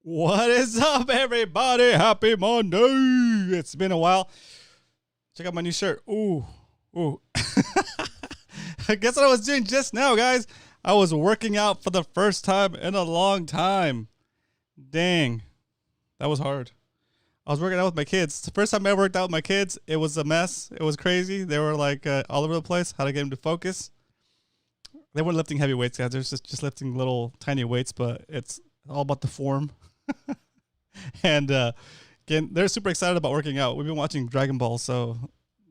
What is up, everybody? Happy Monday. It's been a while. Check out my new shirt. Ooh. Guess what I was doing just now, guys? I was working out for the first time in a long time. Dang. That was hard. I was working out with my kids. It's the first time I ever worked out with my kids. It was a mess. It was crazy. They were like all over the place. How to get them to focus. They weren't lifting heavy weights, guys. They're just lifting little tiny weights, but it's all about the form. And again, they're super excited about working out. We've been watching Dragon Ball, so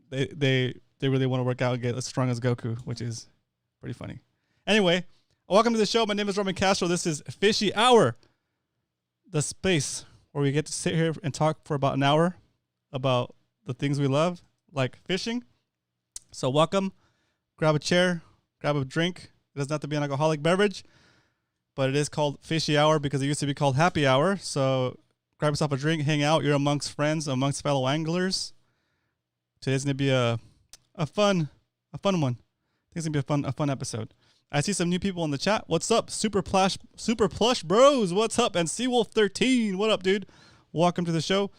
they really want to work out and get as strong as Goku, which is pretty funny. Anyway, welcome to the show. My name is Roman Castro. This is Fishy Hour, the space where we get to sit here and talk for about an hour about the things we love, like fishing. So welcome. Grab a chair, grab a drink. It doesn't have to be an alcoholic beverage, but it is called Fishy Hour because it used to be called Happy Hour. So grab yourself a drink, hang out. You're amongst friends, amongst fellow anglers. Today's gonna be a fun one. I think it's gonna be a fun episode. I see some new people in the chat. What's up, Super Plush Bros? What's up? And Seawolf13, what up, dude? Welcome to the show.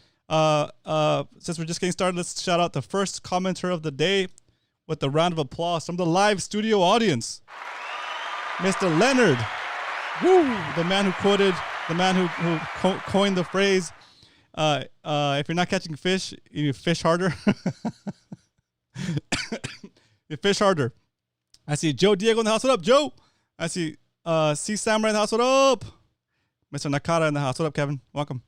Since we're just getting started, let's shout out the first commenter of the day with a round of applause from the live studio audience, Mr. Leonard. Woo! The man who coined the phrase, if you're not catching fish, you fish harder. You fish harder. I see Joe Diego in the house. What up, Joe? I see C Samurai in the house. What up? Mr. Nakata in the house. What up, Kevin? Welcome.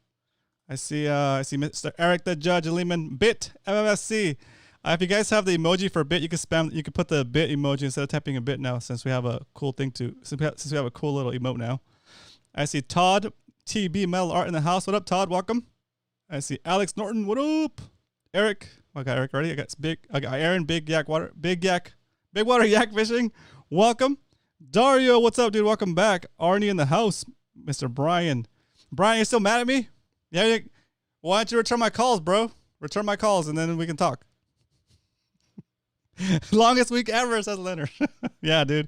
I see Mr. Eric the Judge, Lehman, Bit, MMSC. If you guys have the emoji for Bit, you can spam. You can put the Bit emoji instead of typing a Bit now, since we have a cool thing to. Since we have a cool little emote now. I see Todd TB Metal Art in the house. What up, Todd? Welcome. I see Alex Norton. What up? Eric. I got Eric already. I got Aaron. Big Water Yak Fishing. Welcome. Dario. What's up, dude? Welcome back. Arnie in the house. Mr. Brian. Brian, you still mad at me? Yeah. Why don't you return my calls, bro? Return my calls, and then we can talk. Longest week ever, says Leonard. Yeah, dude.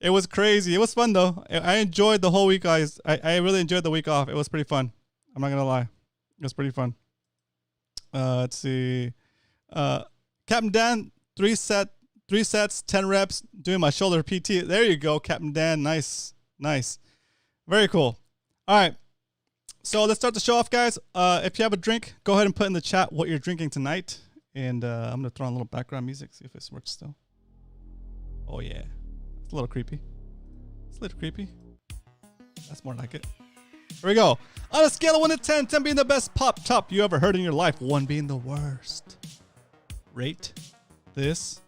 It was crazy. It was fun, though. I enjoyed the whole week, guys. I really enjoyed the week off. It was pretty fun. I'm not going to lie. It was pretty fun. Let's see. Captain Dan, 3 sets, 10 reps, doing my shoulder PT. There you go, Captain Dan. Nice. Very cool. All right. So let's start the show off, guys. If you have a drink, go ahead and put in the chat what you're drinking tonight. And I'm going to throw on a little background music, see if this works still. Oh, yeah. It's a little creepy. That's more like it. Here we go. On a scale of 1 to 10, 10 being the best pop top you ever heard in your life, 1 being the worst. Rate this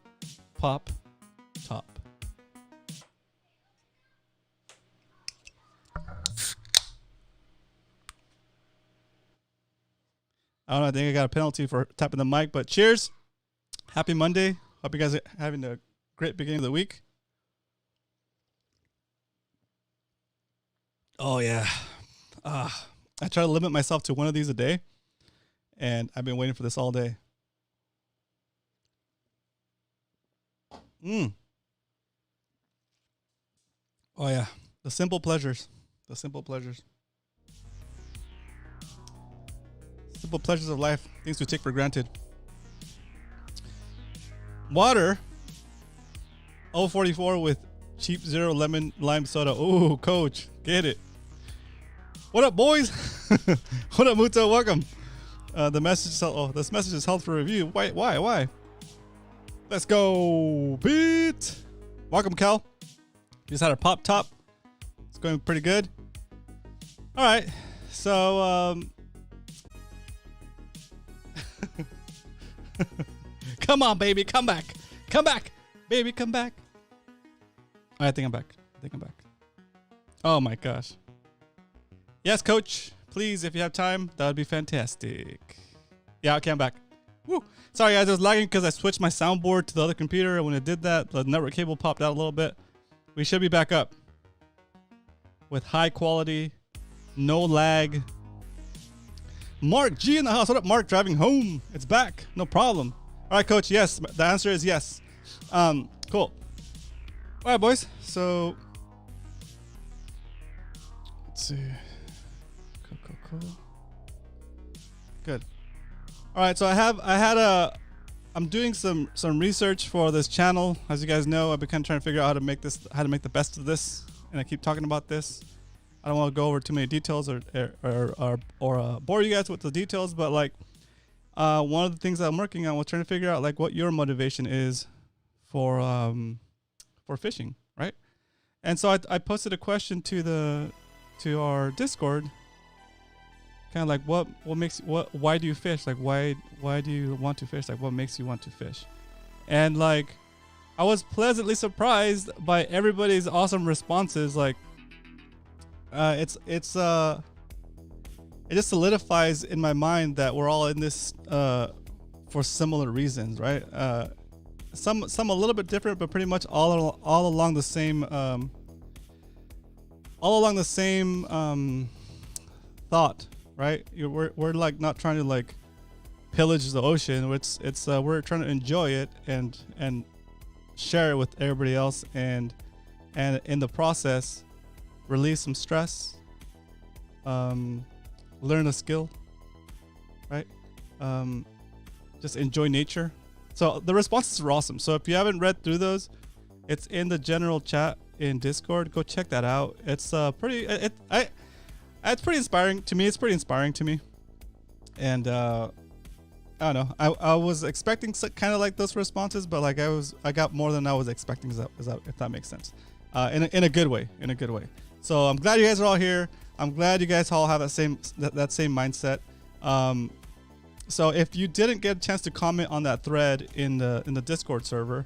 pop top. I don't know. I think I got a penalty for tapping the mic, but cheers. Happy Monday. Hope you guys are having a great beginning of the week. Oh, yeah. I try to limit myself to one of these a day, and I've been waiting for this all day. Oh, yeah. The simple pleasures. Simple pleasures of life, things we take for granted. Water, 044 with cheap 0 lemon lime soda. Ooh, coach, get it. What up, boys? What up, Muto? Welcome. This message is held for review. Why? Let's go, beat. Welcome, Cal. Just had a pop top. It's going pretty good. All right, so come on, baby, come back, baby, come back. I think I'm back. Oh my gosh. Yes, coach. Please, if you have time, that would be fantastic. Yeah, okay, I'm back. Woo. Sorry, guys, I was lagging because I switched my soundboard to the other computer, and when I did that, the network cable popped out a little bit. We should be back up with high quality, no lag. Mark G in the house. What up, Mark? Driving home. It's back. No problem. All right, coach. Yes, the answer is yes. Cool. All right, boys. So let's see. Cool. Good. All right, so I'm doing some research for this channel. As you guys know, I've been kind of trying to figure out how to make the best of this, and I keep talking about this. I don't want to go over too many details or bore you guys with the details, but like one of the things that I'm working on was trying to figure out like what your motivation is for fishing, right? And so I posted a question to our Discord. Kind of like why do you fish? Like why do you want to fish? Like what makes you want to fish? And like I was pleasantly surprised by everybody's awesome responses. Like it just solidifies in my mind that we're all in this for similar reasons, right? Some a little bit different, but pretty much all along the same thought. Right, we're like not trying to like pillage the ocean. It's we're trying to enjoy it and share it with everybody else, and in the process, release some stress, learn a skill, right? Just enjoy nature. So the responses are awesome. So if you haven't read through those, it's in the general chat in Discord. Go check that out. It's it's pretty inspiring to me. It's pretty inspiring to me. And I don't know. I was expecting kind of like those responses, but like I got more than I was expecting. If that makes sense, in a good way. In a good way. So I'm glad you guys are all here. I'm glad you guys all have that same mindset. So if you didn't get a chance to comment on that thread in the Discord server,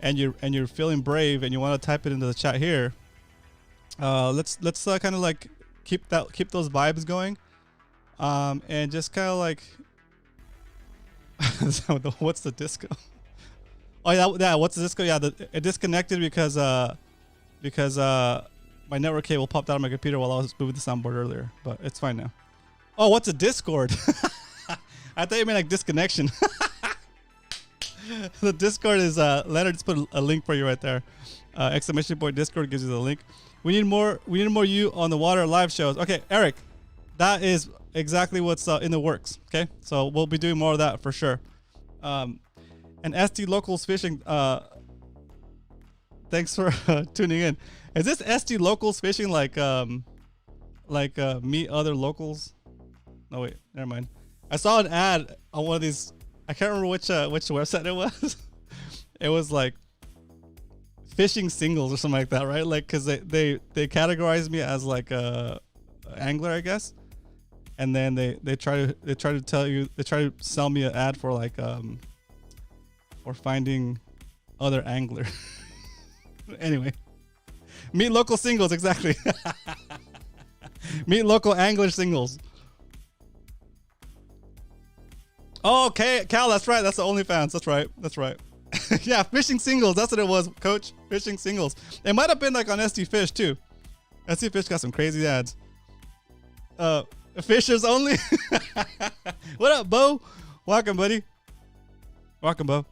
and you're feeling brave and you want to type it into the chat here, let's kind of like keep those vibes going, and just kind of like what's the disco? Oh yeah, what's the disco? Yeah, it disconnected because my network cable popped out of my computer while I was moving the soundboard earlier, but it's fine now. Oh, what's a Discord? I thought you meant like disconnection. The Discord is Leonard just put a link for you right there. Exclamation point Discord gives you the link. We need more you on the water live shows. Okay, Eric, that is exactly what's in the works. Okay, so we'll be doing more of that for sure. And ST Locals Fishing, thanks for tuning in. Is this ST Locals Fishing like meet other locals? No wait, never mind. I saw an ad on one of these. I can't remember which website it was. It was like fishing singles or something like that, right? Like, cause they categorize me as like a angler, I guess, and then they try to sell me an ad for like for finding other angler. Anyway, meet local singles, exactly. Meet local angler singles. Oh, okay, Cal, that's right. That's the OnlyFans. That's right. Yeah, fishing singles. That's what it was, Coach. Fishing singles. It might have been like on SD Fish too. SD Fish got some crazy ads. Fishers only. What up, Bo? Welcome, buddy. Welcome, Bo.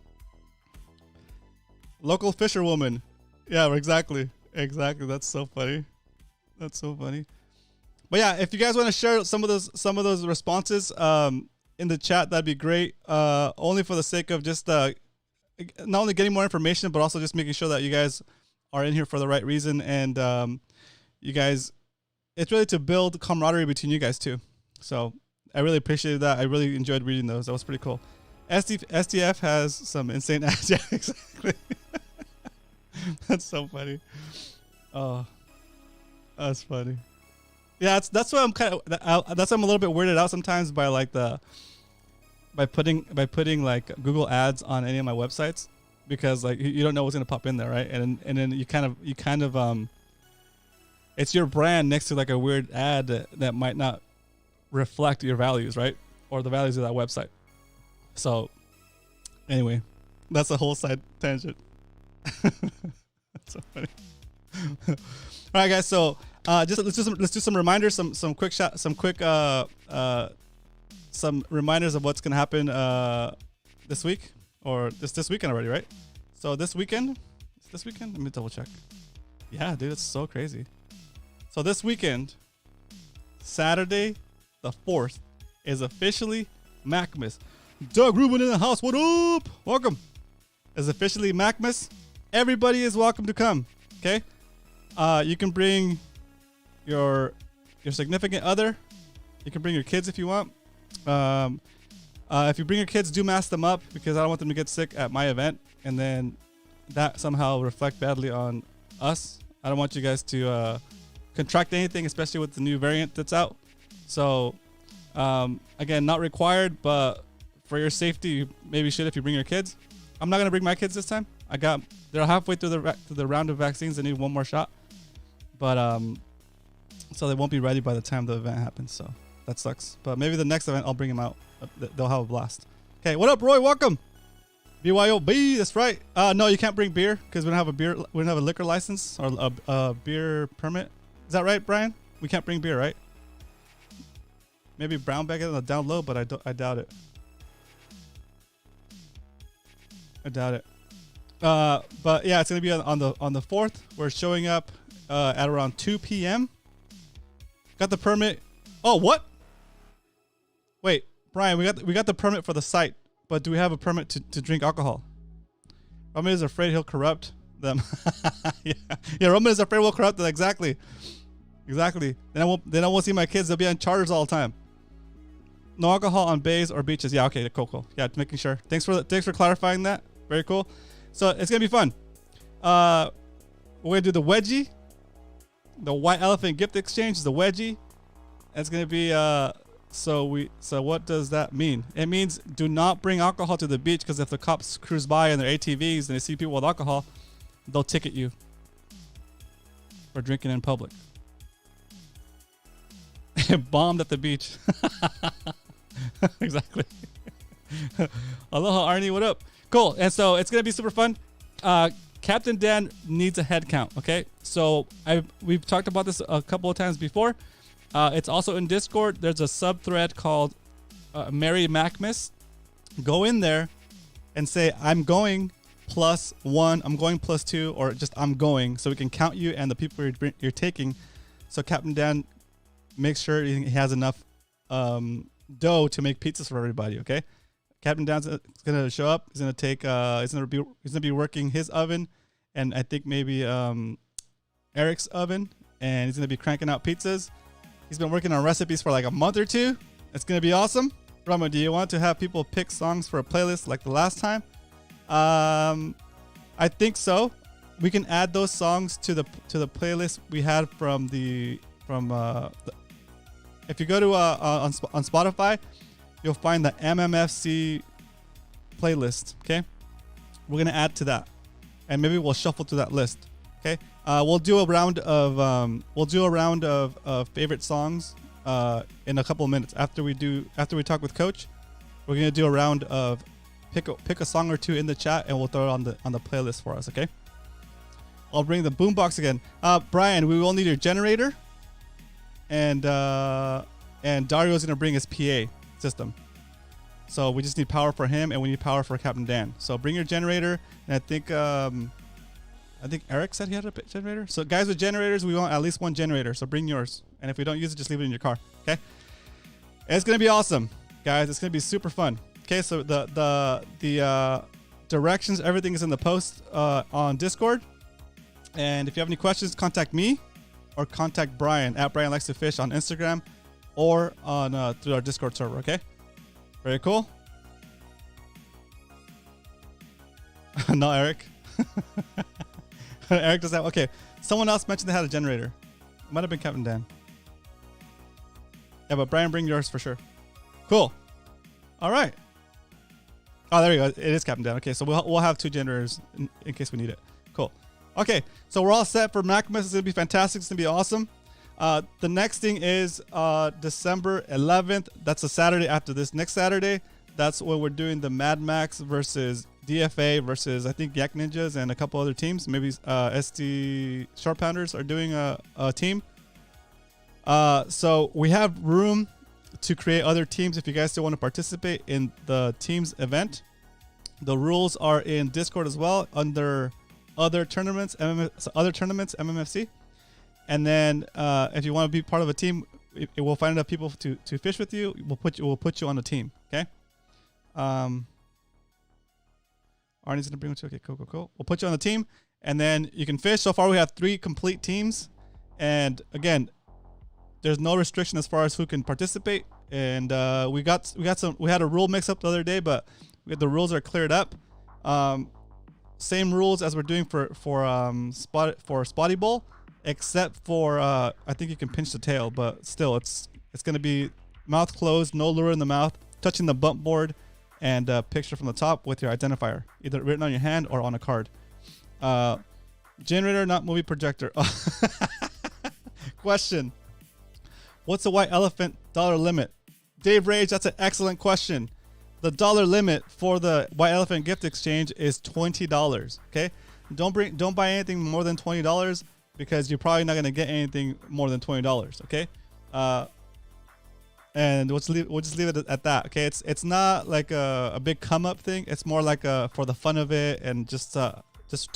Local fisherwoman. Yeah, exactly. That's so funny. That's so funny. But yeah, if you guys want to share some of those responses in the chat, that'd be great. Only for the sake of just not only getting more information, but also just making sure that you guys are in here for the right reason. And you guys, it's really to build camaraderie between you guys too. So I really appreciated that. I really enjoyed reading those. That was pretty cool. SDF has some insane ads. Yeah, exactly. That's so funny. Oh, that's funny. Yeah, that's why that's why I'm a little bit weirded out sometimes by like by putting like Google ads on any of my websites, because like you don't know what's gonna pop in there, right? And then you kind of it's your brand next to like a weird ad that might not reflect your values, right? Or the values of that website. So anyway, that's a whole side tangent. That's so funny. All right, guys. So let's do some reminders, some reminders of what's gonna happen this week, or this weekend already, right? So this weekend, let me double check. Yeah, dude, it's so crazy. So this weekend, Saturday the 4th is officially Macmas. Doug Rubin in the house. What up? Welcome. Is officially Macmas. Everybody is welcome to come. Okay. You can bring your significant other. You can bring your kids if you want. If you bring your kids, do mask them up because I don't want them to get sick at my event, and then that somehow reflect badly on us. I don't want you guys to contract anything, especially with the new variant that's out. So, again, not required, but for your safety, you maybe should if you bring your kids. I'm not gonna bring my kids this time. They're halfway through the round of vaccines. They need one more shot, but so they won't be ready by the time the event happens. So that sucks. But maybe the next event I'll bring them out. They'll have a blast. Okay, what up, Roy? Welcome. BYOB. That's right. No, you can't bring beer because we don't have a beer. We don't have a liquor license or a beer permit. Is that right, Brian? We can't bring beer, right? Maybe brown bag it down low, but I doubt it. I doubt it. But yeah, it's gonna be on the 4th. We're showing up at around 2 p.m. Got the permit. Oh, what? Wait, Brian, we got the permit for the site, but do we have a permit to drink alcohol? Roman is afraid he'll corrupt them. yeah, Roman is afraid we'll corrupt them. Exactly. Then I won't see my kids. They'll be on charters all the time. No alcohol on bays or beaches. Yeah, okay, cool. Yeah, making sure. Thanks for clarifying that. Very cool. So it's gonna be fun. We're gonna do the wedgie. The white elephant gift exchange is the wedgie. It's gonna be so what does that mean? It means do not bring alcohol to the beach because if the cops cruise by in their ATVs and they see people with alcohol, they'll ticket you for drinking in public. Bombed at the beach. Exactly. Aloha, Arnie. What up? Cool. And so it's gonna be super fun. Captain Dan needs a head count. Okay. So we've talked about this a couple of times before. It's also in Discord. There's a sub thread called Mary Macmas. Go in there and say I'm going +1, I'm going +2, or just I'm going, so we can count you and the people you're taking. So Captain Dan makes sure he has enough dough to make pizzas for everybody. Okay. Captain Dan's gonna show up. He's gonna take. He's gonna be working his oven, and I think maybe Eric's oven, and he's gonna be cranking out pizzas. He's been working on recipes for like a month or two. It's gonna be awesome. Rama, do you want to have people pick songs for a playlist like the last time? I think so. We can add those songs to the playlist we had if you go to on Spotify, you'll find the MMFC playlist. Okay, we're gonna add to that, and maybe we'll shuffle to that list. Okay, we'll do a round of favorite songs in a couple of minutes after we talk with Coach. We're gonna do a round of pick a song or two in the chat, and we'll throw it on the playlist for us. Okay. I'll bring the boombox again. Brian, we will need your generator, and Dario's gonna bring his PA system. So we just need power for him, and we need power for Captain Dan. So bring your generator, and I think Eric said he had a generator. So guys with generators, we want at least one generator. So bring yours, and if we don't use it, just leave it in your car. Okay. It's gonna be awesome, guys. It's gonna be super fun. Okay. So the directions, everything is in the post on Discord. And if you have any questions, contact me or contact Brian at Brian Likes to Fish on Instagram or on through our Discord server. Okay. Very cool. No, Eric. Eric does that. Okay. Someone else mentioned they had a generator. It might have been Captain Dan. Yeah, but Brian, bring yours for sure. Cool. All right. Oh, there you go. It is Captain Dan. Okay, so we'll have two generators in case we need it. Cool. Okay, so we're all set for Macmas. It's gonna be fantastic. It's gonna be awesome. The next thing is December 11th. That's a Saturday after this. Next Saturday, that's when we're doing the Mad Max versus DFA versus I think Yak Ninjas and a couple other teams. Maybe SD Short Pounders are doing a team. So we have room to create other teams if you guys still want to participate in the teams event. The rules are in Discord as well under other tournaments, MMFC. And then if you want to be part of a team, it will find enough people to fish with you. We'll put you on the team. Okay. Arnie's gonna bring you. Okay, cool. We'll put you on the team, and then you can fish. So far, we have 3 complete teams, and again, there's no restriction as far as who can participate. And we had a rule mix up the other day, but the rules are cleared up. Same rules as we're doing for Spotty Bowl, except for I think you can pinch the tail, but still it's gonna be mouth closed, no lure in the mouth, touching the bump board, and a picture from the top with your identifier, either written on your hand or on a card. Generator, not movie projector. Question: what's the white elephant dollar limit? Dave Rage, that's an excellent question. The dollar limit for the White Elephant gift exchange is $20. Okay, don't buy anything more than $20 because you're probably not gonna get anything more than $20. Okay, and we'll just leave it at that. Okay, it's not like a big come up thing. It's more like for the fun of it and just to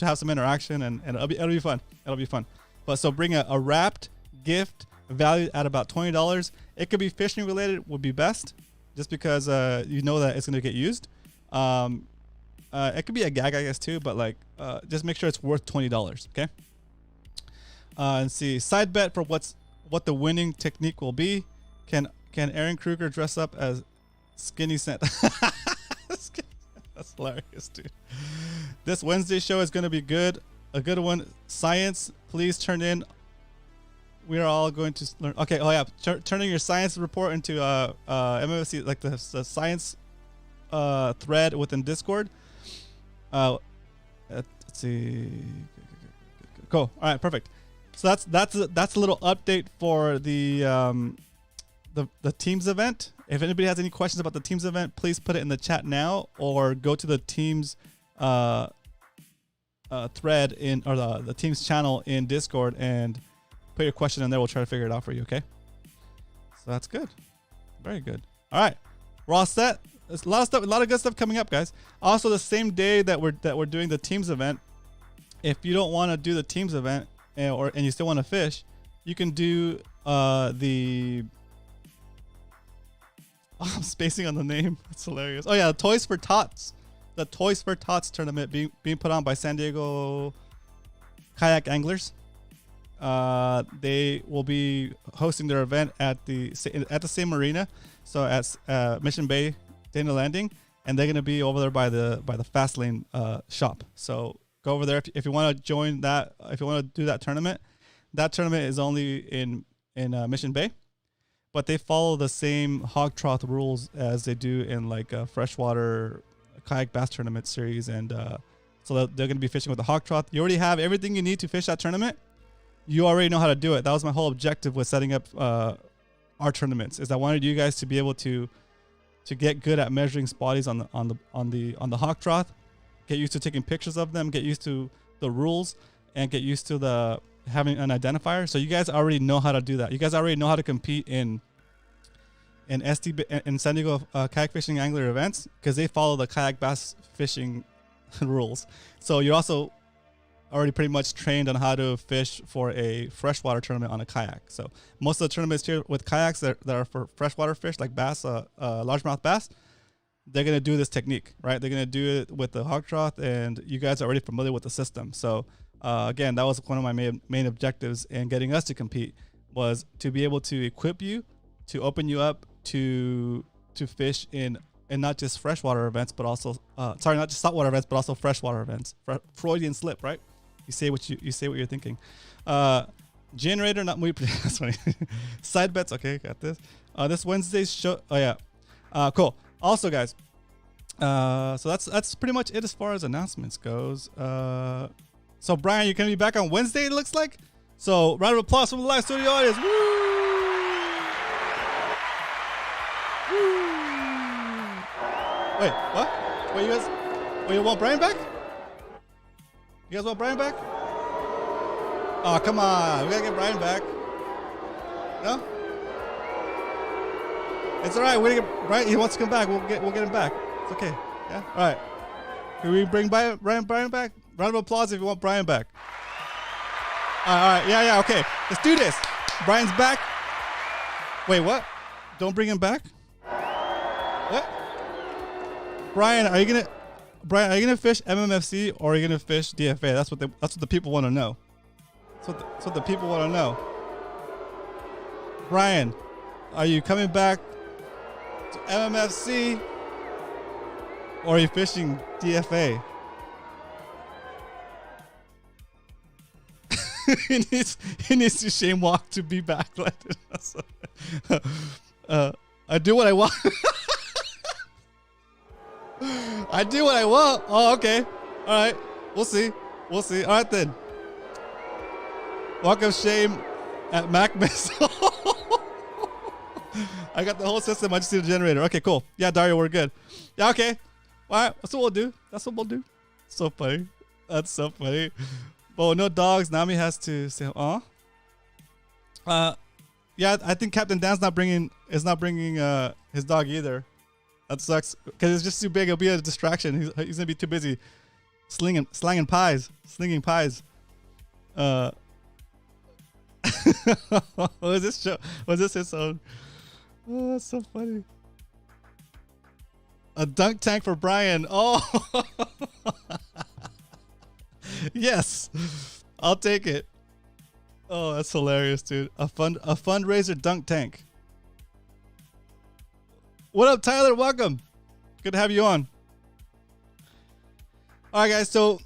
have some interaction, and it'll be fun. It'll be fun. But so bring a wrapped gift valued at about $20. It could be fishing related, would be best. Just because you know that it's going to get used. It could be a gag, I guess, too. But like, just make sure it's worth $20. Okay. And see, side bet for what the winning technique will be. Can Aaron Kruger dress up as Skinny Santa? That's hilarious, dude. This Wednesday show is going to be good. A good one. Science, please turn in. We are all going to learn. Okay. Oh yeah. Turning your science report into MMFC, like the science thread within Discord. Let's see. Cool. All right. Perfect. So that's a little update for the Teams event. If anybody has any questions about the Teams event, please put it in the chat now, or go to the Teams thread or the Teams channel in Discord and put your question in there. We'll try to figure it out for you. Okay. So that's good. Very good. All right. We're all set. There's a lot of stuff, a lot of good stuff coming up, guys. Also, the same day that we're doing the Teams event, if you don't want to do the Teams event and you still want to fish, you can do the I'm spacing on the name. That's hilarious. Oh yeah, the Toys for Tots. The Toys for Tots tournament being put on by San Diego Kayak Anglers. They will be hosting their event at the same arena, so at Mission Bay, Dana Landing, and they're gonna be over there by the Fast Lane shop. So go over there if you want to join that. If you want to do that tournament is only in Mission Bay, but they follow the same hog trough rules as they do in like a freshwater kayak bass tournament series, and so they're gonna be fishing with the hog trough. You already have everything you need to fish that tournament. You already know how to do it. That was my whole objective with setting up our tournaments. Is I wanted you guys to be able to get good at measuring spotties on the hog trough, get used to taking pictures of them, get used to the rules, and get used to having an identifier. So you guys already know how to do that. You guys already know how to compete in San Diego kayak fishing angler events because they follow the kayak bass fishing rules. So you're also already pretty much trained on how to fish for a freshwater tournament on a kayak. So most of the tournaments here with kayaks that are for freshwater fish like bass, largemouth bass, they're going to do this technique, right? They're going to do it with the hog trough, and you guys are already familiar with the system. So again, that was one of my main objectives in getting us to compete, was to be able to equip you, to open you up to fish in not just freshwater events, but also not just saltwater events, but also freshwater events. Freudian slip, right? You say what you're thinking. Generator, not movie. That's funny. Side bets. Okay, got this. This Wednesday's show. Oh yeah, cool. Also, guys, so that's pretty much it as far as announcements goes. So Brian, you're gonna be back on Wednesday. It looks like. So round of applause from the live studio audience. Woo! Woo! Wait, what? Wait, you want Brian back? You guys want Brian back? Oh, come on. We gotta get Brian back. No? It's all right. We're gonna get Brian. He wants to come back. We'll get him back. It's okay. Yeah? All right. Can we bring Brian back? Round of applause if you want Brian back. All right. Yeah. Okay. Let's do this. Brian's back. Wait, what? Don't bring him back? What? Brian, are you gonna fish MMFC or are you gonna fish DFA? That's what the people want to know. That's what the people want to know. Brian, are you coming back to MMFC or are you fishing DFA? he needs to shame walk to be back. I do what I want. I do what I want. Oh, okay. All right. We'll see. All right then. Walk of shame at Mac Missile. I got the whole system. I just need a generator. Okay, cool. Yeah, Dario, we're good. Yeah, okay. All right. That's what we'll do. So funny. That's so funny. But no dogs. Nami has to say, yeah, I think Captain Dan's not bringing his dog either. That sucks because it's just too big. It'll be a distraction. He's gonna be too busy slinging pies. What was this show? Was this his own? Oh, that's so funny. A dunk tank for Brian. Oh, yes, I'll take it. Oh, that's hilarious, dude. A fundraiser dunk tank. What up, Tyler? Welcome. Good to have you on. All right, guys. So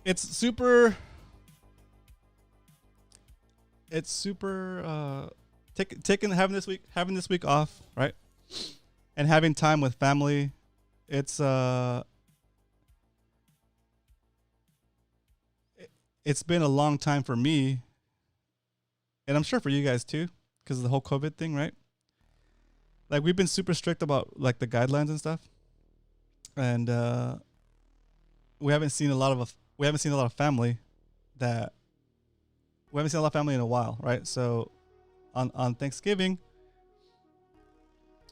it's super having this week off, right? And having time with family. It's been a long time for me, and I'm sure for you guys too, because of the whole COVID thing, right? Like we've been super strict about like the guidelines and stuff, and we haven't seen a lot of family in a while, right? So on Thanksgiving,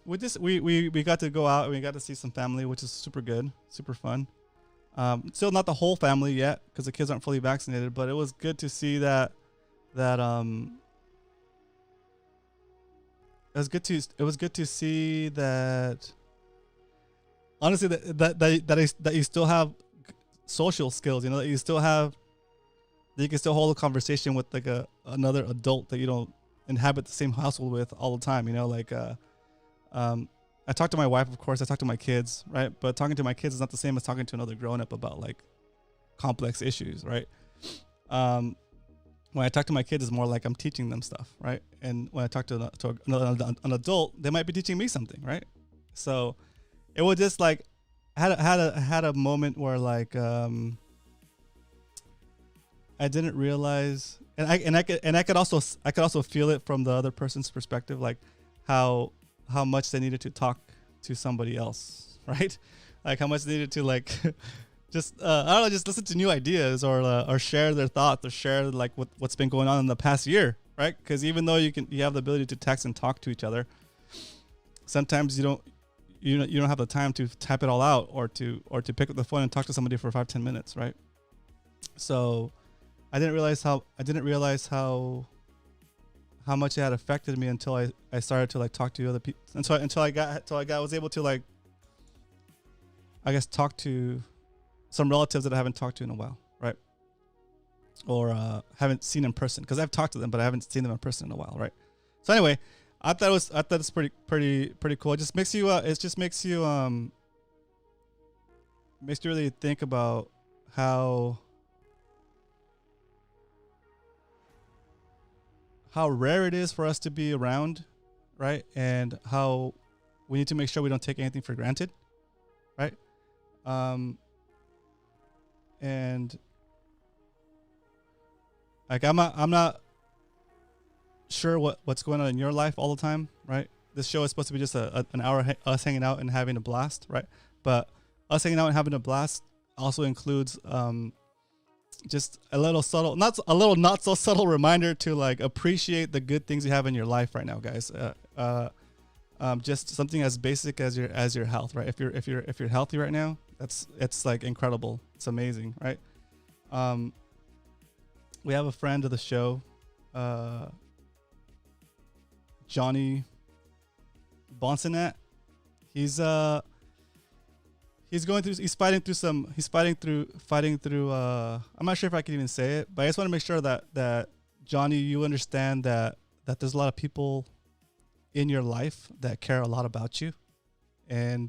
we got to go out and we got to see some family, which is super good, super fun. Still not the whole family yet because the kids aren't fully vaccinated, but it was good to see that it was good to see that honestly that you still have social skills, you know, that you can still hold a conversation with like another adult that you don't inhabit the same household with all the time, you know, like I talk to my wife, of course, I talk to my kids, right? But talking to my kids is not the same as talking to another grown-up about like complex issues, right? When I talk to my kids, it's more like I'm teaching them stuff, right? And when I talk to an adult, they might be teaching me something, right? So it was just like had a moment where like I didn't realize, and I could also feel it from the other person's perspective, like how much they needed to talk to somebody else, right? Like how much they needed to like just I don't know, just listen to new ideas or share their thoughts or share like what's been going on in the past year, right? Because even though you have the ability to text and talk to each other, sometimes you don't have the time to type it all out or to pick up the phone and talk to somebody for 5-10 minutes, right? So I didn't realize how much it had affected me until I started to like talk to other people, until I was able to like, I guess, talk to some relatives that I haven't talked to in a while, right? Or haven't seen in person, because I've talked to them, but I haven't seen them in person in a while, right? So anyway, I thought it's pretty cool. It just makes you really think about how rare it is for us to be around, right? And how we need to make sure we don't take anything for granted, right? And like I'm not sure what's going on in your life all the time, right? This show is supposed to be just an hour us hanging out and having a blast, right? But us hanging out and having a blast also includes just a little subtle, not so subtle reminder to like appreciate the good things you have in your life right now, guys. Just something as basic as your health, right? If you're healthy right now, it's like incredible. It's amazing, right? We have a friend of the show. Johnny Bonsonet. He's fighting through I'm not sure if I can even say it, but I just want to make sure that Johnny, you understand that there's a lot of people in your life that care a lot about you, and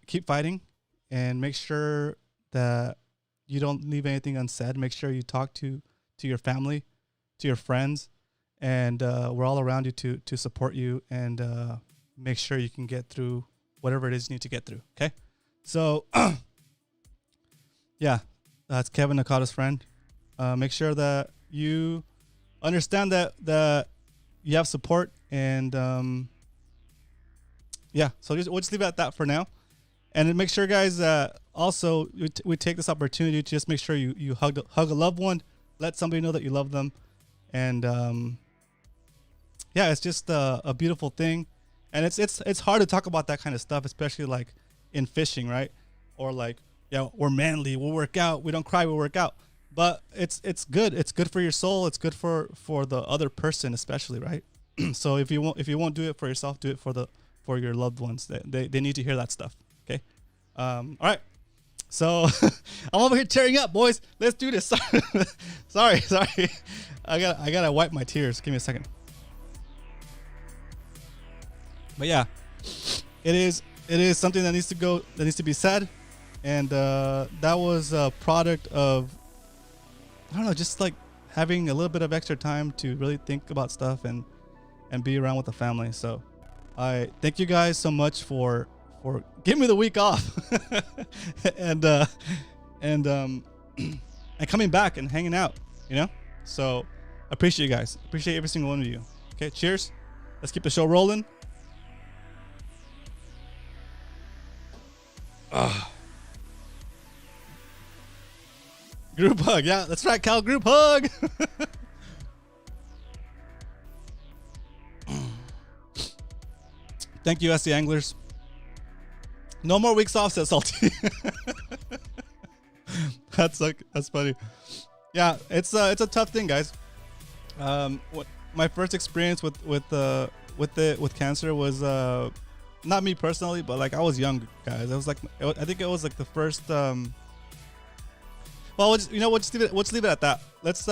keep fighting, and make sure that you don't leave anything unsaid. Make sure you talk to your family, to your friends, and we're all around you to support you, and make sure you can get through whatever it is you need to get through. Okay, so yeah, that's Kevin Nakata's friend. Make sure that you understand that you have support, and yeah. So we'll just leave it at that for now, and then make sure, guys, also we take this opportunity to just make sure you hug a loved one, let somebody know that you love them, and yeah, it's just a beautiful thing. And it's hard to talk about that kind of stuff, especially like in fishing, right? Or like, yeah, we're manly, we'll work out, we don't cry, we work out. But it's good. It's good for your soul. It's good for the other person, especially, right? So if you won't do it for yourself, do it for your loved ones. They need to hear that stuff. Okay. All right. So I'm over here tearing up, boys. Let's do this. Sorry. I gotta wipe my tears. Give me a second. But yeah, it is something that needs to be said, and that was a product of, I don't know, just like having a little bit of extra time to really think about stuff and be around with the family. So I thank you guys so much for giving me the week off and coming back and hanging out, you know. So I appreciate you guys. Appreciate every single one of you. Okay, cheers. Let's keep the show rolling. Group hug. Yeah, that's right, Cal. Group hug. Thank you, SC Anglers. No more weeks off, says Salty. That's funny. Yeah, it's a tough thing, guys. What my first experience with cancer was not me personally, but like I was young, guys. I was like, I think it was like the first. Well, we'll just leave it at that. Let's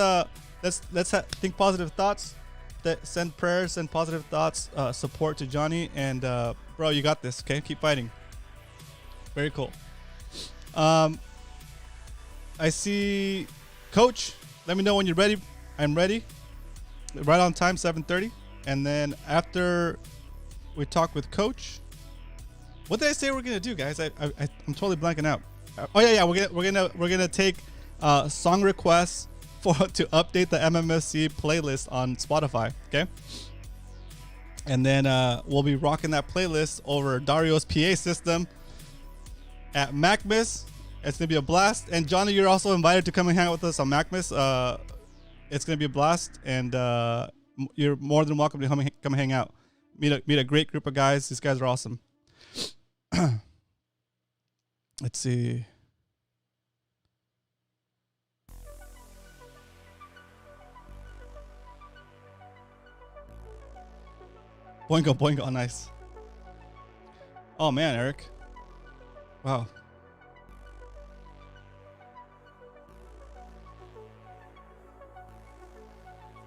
think positive thoughts. Send prayers, send positive thoughts, support to Johnny, and bro, you got this. Okay, keep fighting. Very cool. I see, Coach. Let me know when you're ready. I'm ready. Right on time, 7:30, and then after we talk with Coach. What did I say we're gonna do, guys? I'm totally blanking out. Oh yeah, we're gonna take song requests to update the MMSC playlist on Spotify. Okay, and then we'll be rocking that playlist over Dario's PA system at MacMiss. It's gonna be a blast. And Johnny, you're also invited to come and hang out with us on MacMiss. It's gonna be a blast, and you're more than welcome to come hang out. Meet a great group of guys. These guys are awesome. Let's see. Boingo. Oh, nice. Oh man, Eric. Wow.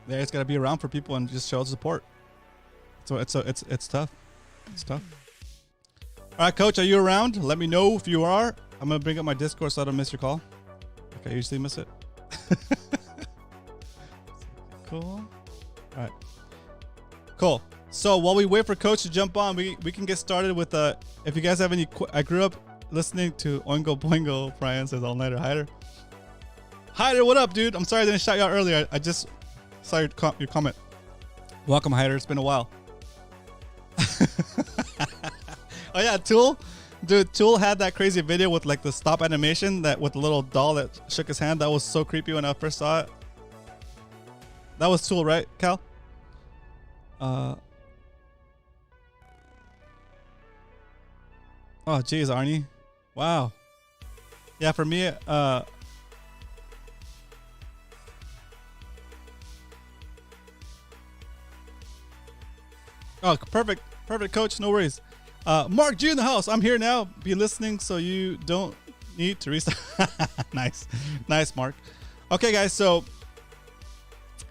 There, it's gotta be around for people and just show support. So it's tough. It's tough. All right, Coach, are you around? Let me know if you are. I'm gonna bring up my Discord so I don't miss your call. Okay, I usually miss it. Cool. All right. Cool. So while we wait for Coach to jump on, we can get started with if you guys have any. I grew up listening to Oingo Boingo. Brian says all nighter. Hyder, what up, dude? I'm sorry I didn't shout you out earlier. I just saw your comment. Welcome, Hyder. It's been a while. Oh yeah, Tool. Dude, Tool had that crazy video with like the stop animation that with the little doll that shook his hand. That was so creepy when I first saw it. That was Tool, right, Cal? Oh, geez, Arnie. Wow. Yeah, for me, Oh, perfect. Perfect, coach. No worries. Mark G in the house. I'm here now. Be listening so you don't need to restart. Nice. Nice, Mark. Okay, guys. So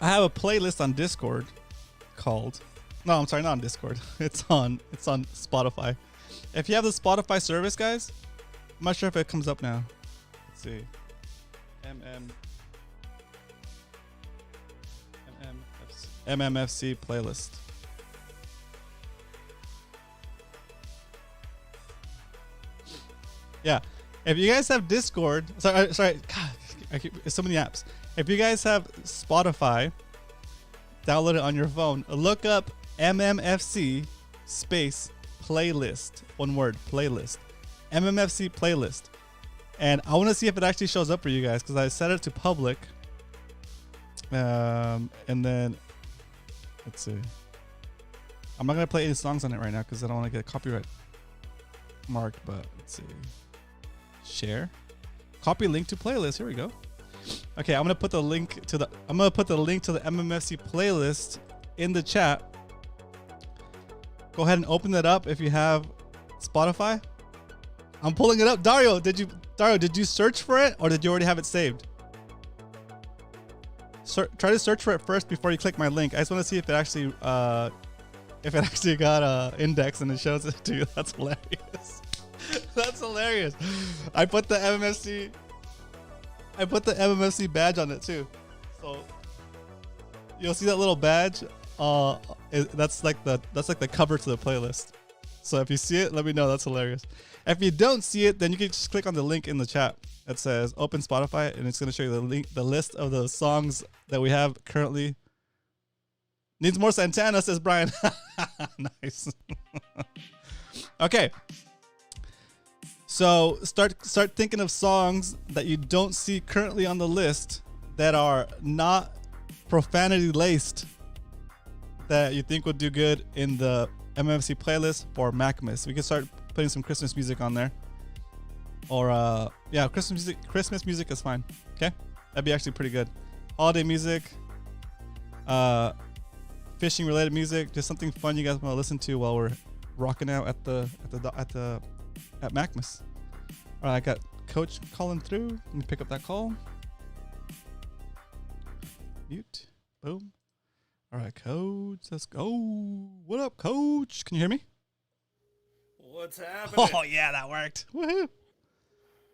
I have a playlist on Discord called... No, I'm sorry, not on Discord. It's on Spotify. If you have the Spotify service, guys, I'm not sure if it comes up now. Let's see. MMFC playlist. Yeah. If you guys have Discord, sorry, God, it's so many apps. If you guys have Spotify, download it on your phone. Look up MMFC space playlist. One word, playlist. MMFC playlist. And I want to see if it actually shows up for you guys because I set it to public. And then, let's see. I'm not going to play any songs on it right now because I don't want to get copyright marked, but let's see. Share. Copy link to playlist. Here we go. Okay, I'm going to put the link to the MMFC playlist in the chat. Go ahead and open it up if you have Spotify. I'm pulling it up. Dario, did you search for it or did you already have it saved? Try to search for it first before you click my link. I just want to see if it actually got index and it shows it to you. That's hilarious. That's hilarious. I put the MMFC badge on it too. So you'll see that little badge. That's like the cover to the playlist. So if you see it, let me know. That's hilarious. If you don't see it, then you can just click on the link in the chat that says open Spotify and it's going to show you the list of the songs that we have currently. Needs more Santana, says Brian. Nice. Okay. So start thinking of songs that you don't see currently on the list that are not profanity laced that you think would do good in the MMFC playlist for Macmas. We can start putting some Christmas music on there. Or yeah, Christmas music is fine. Okay? That'd be actually pretty good. Holiday music, fishing related music, just something fun you guys want to listen to while we're rocking out at Macmas. All right, I got Coach calling through. Let me pick up that call. Mute. Boom. All right, Coach. Let's go. What up, Coach? Can you hear me? What's happening? Oh, yeah, that worked. Woohoo.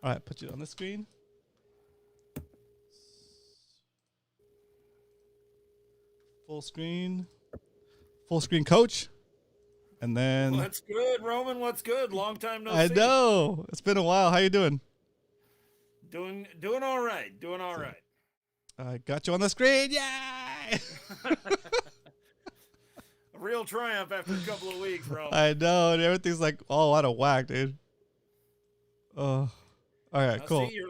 All right, put you on the screen. Full screen. Full screen, Coach. And then... What's good, Roman? What's good? Long time no see. I know. It's been a while. How you doing? Doing all right. Doing all right. I got you on the screen. Yay! A real triumph after a couple of weeks, Roman. I know. And everything's like all out of whack, dude. Oh. All right, cool. See,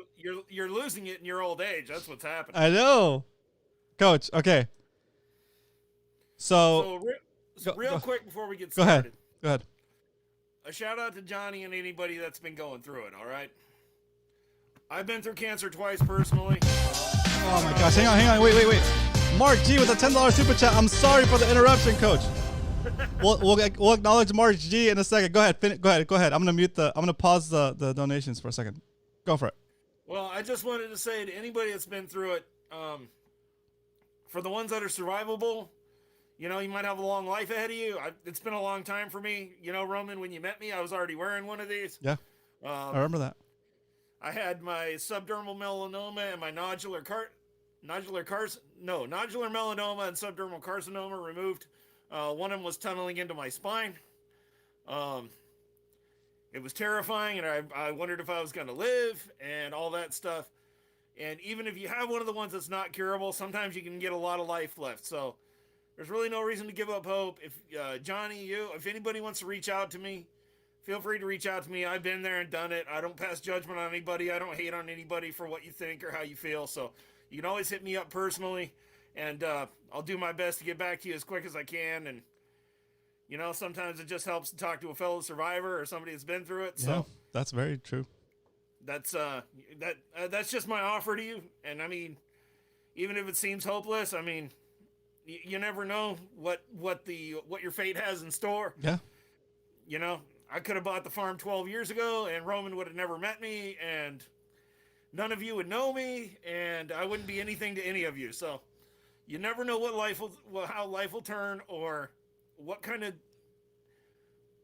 you're losing it in your old age. That's what's happening. I know. Coach, okay. So real quick before we get started. Go ahead. A shout out to Johnny and anybody that's been going through it, all right? I've been through cancer twice personally. Oh my gosh, hang on. Wait. Mark G with a $10 super chat. I'm sorry for the interruption, Coach. We'll acknowledge Mark G in a second. Go ahead. I'm gonna pause the donations for a second. Go for it. Well, I just wanted to say to anybody that's been through it, for the ones that are survivable, you know, you might have a long life ahead of you. It's been a long time for me. You know, Roman, when you met me, I was already wearing one of these. Yeah, I remember that. I had my subdermal melanoma and my nodular melanoma and subdermal carcinoma removed. One of them was tunneling into my spine. It was terrifying, and I wondered if I was going to live and all that stuff. And even if you have one of the ones that's not curable, sometimes you can get a lot of life left. So there's really no reason to give up hope. If Johnny, if anybody wants to reach out to me, feel free to reach out to me. I've been there and done it. I don't pass judgment on anybody. I don't hate on anybody for what you think or how you feel. So you can always hit me up personally, and I'll do my best to get back to you as quick as I can. And you know, sometimes it just helps to talk to a fellow survivor or somebody that's been through it. So yeah, that's very true. That's that's just my offer to you. And I mean, even if it seems hopeless, I mean, you never know what your fate has in store. Yeah. You know, I could have bought the farm 12 years ago, and Roman would have never met me, and none of you would know me, and I wouldn't be anything to any of you. So you never know how life will turn, or what kind of.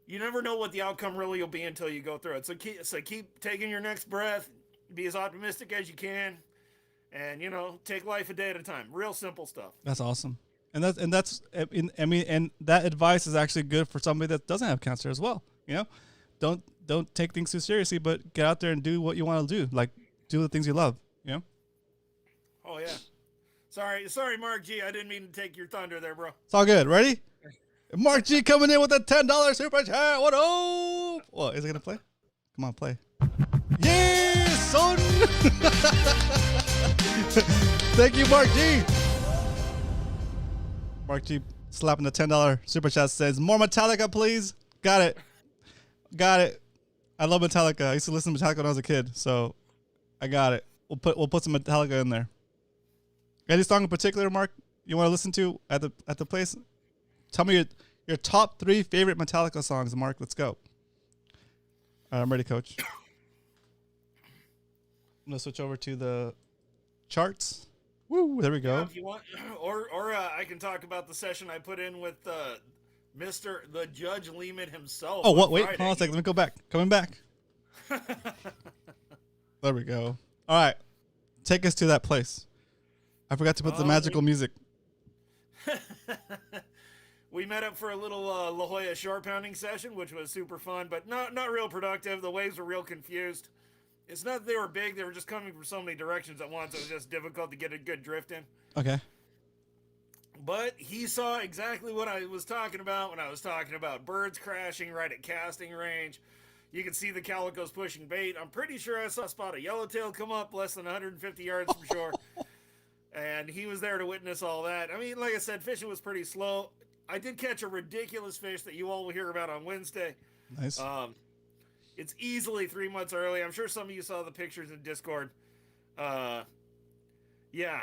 You never know what the outcome really will be until you go through it. So keep taking your next breath. Be as optimistic as you can, and take life a day at a time. Real simple stuff. That's awesome. And that advice is actually good for somebody that doesn't have cancer as well. Don't take things too seriously, but get out there and do what you want to do. Like, do the things you love. Oh yeah. Sorry, Mark G. I didn't mean to take your thunder there, bro. It's all good. Ready? Mark G coming in with a $10 super chat. What up? What is it gonna play? Come on, play. Yeah, son. Thank you, Mark G. Mark G slapping the $10 super chat says, more Metallica, please. Got it. I love Metallica. I used to listen to Metallica when I was a kid, so I got it. We'll put some Metallica in there. Any song in particular, Mark, you want to listen to at the place? Tell me your top 3 favorite Metallica songs, Mark. Let's go. All right, I'm ready, Coach. I'm gonna switch over to the charts. Woo! There we go. Yeah, if you want, or I can talk about the session I put in with the Judge Lehman himself. Oh, what? Wait, hold on a second. Let me go back. Coming back. There we go. All right, take us to that place. I forgot to put the magical music. We met up for a little La Jolla short pounding session, which was super fun, but not real productive. The waves were real confused. It's not that they were big; they were just coming from so many directions at once. It was just difficult to get a good drift in. Okay. But he saw exactly what I was talking about when I was talking about birds crashing right at casting range. You can see the calicos pushing bait. I'm pretty sure I saw a spot of yellowtail come up less than 150 yards from shore. And he was there to witness all that. I mean, like I said, fishing was pretty slow. I did catch a ridiculous fish that you all will hear about on Wednesday. Nice. It's easily 3 months early. I'm sure some of you saw the pictures in Discord. Yeah,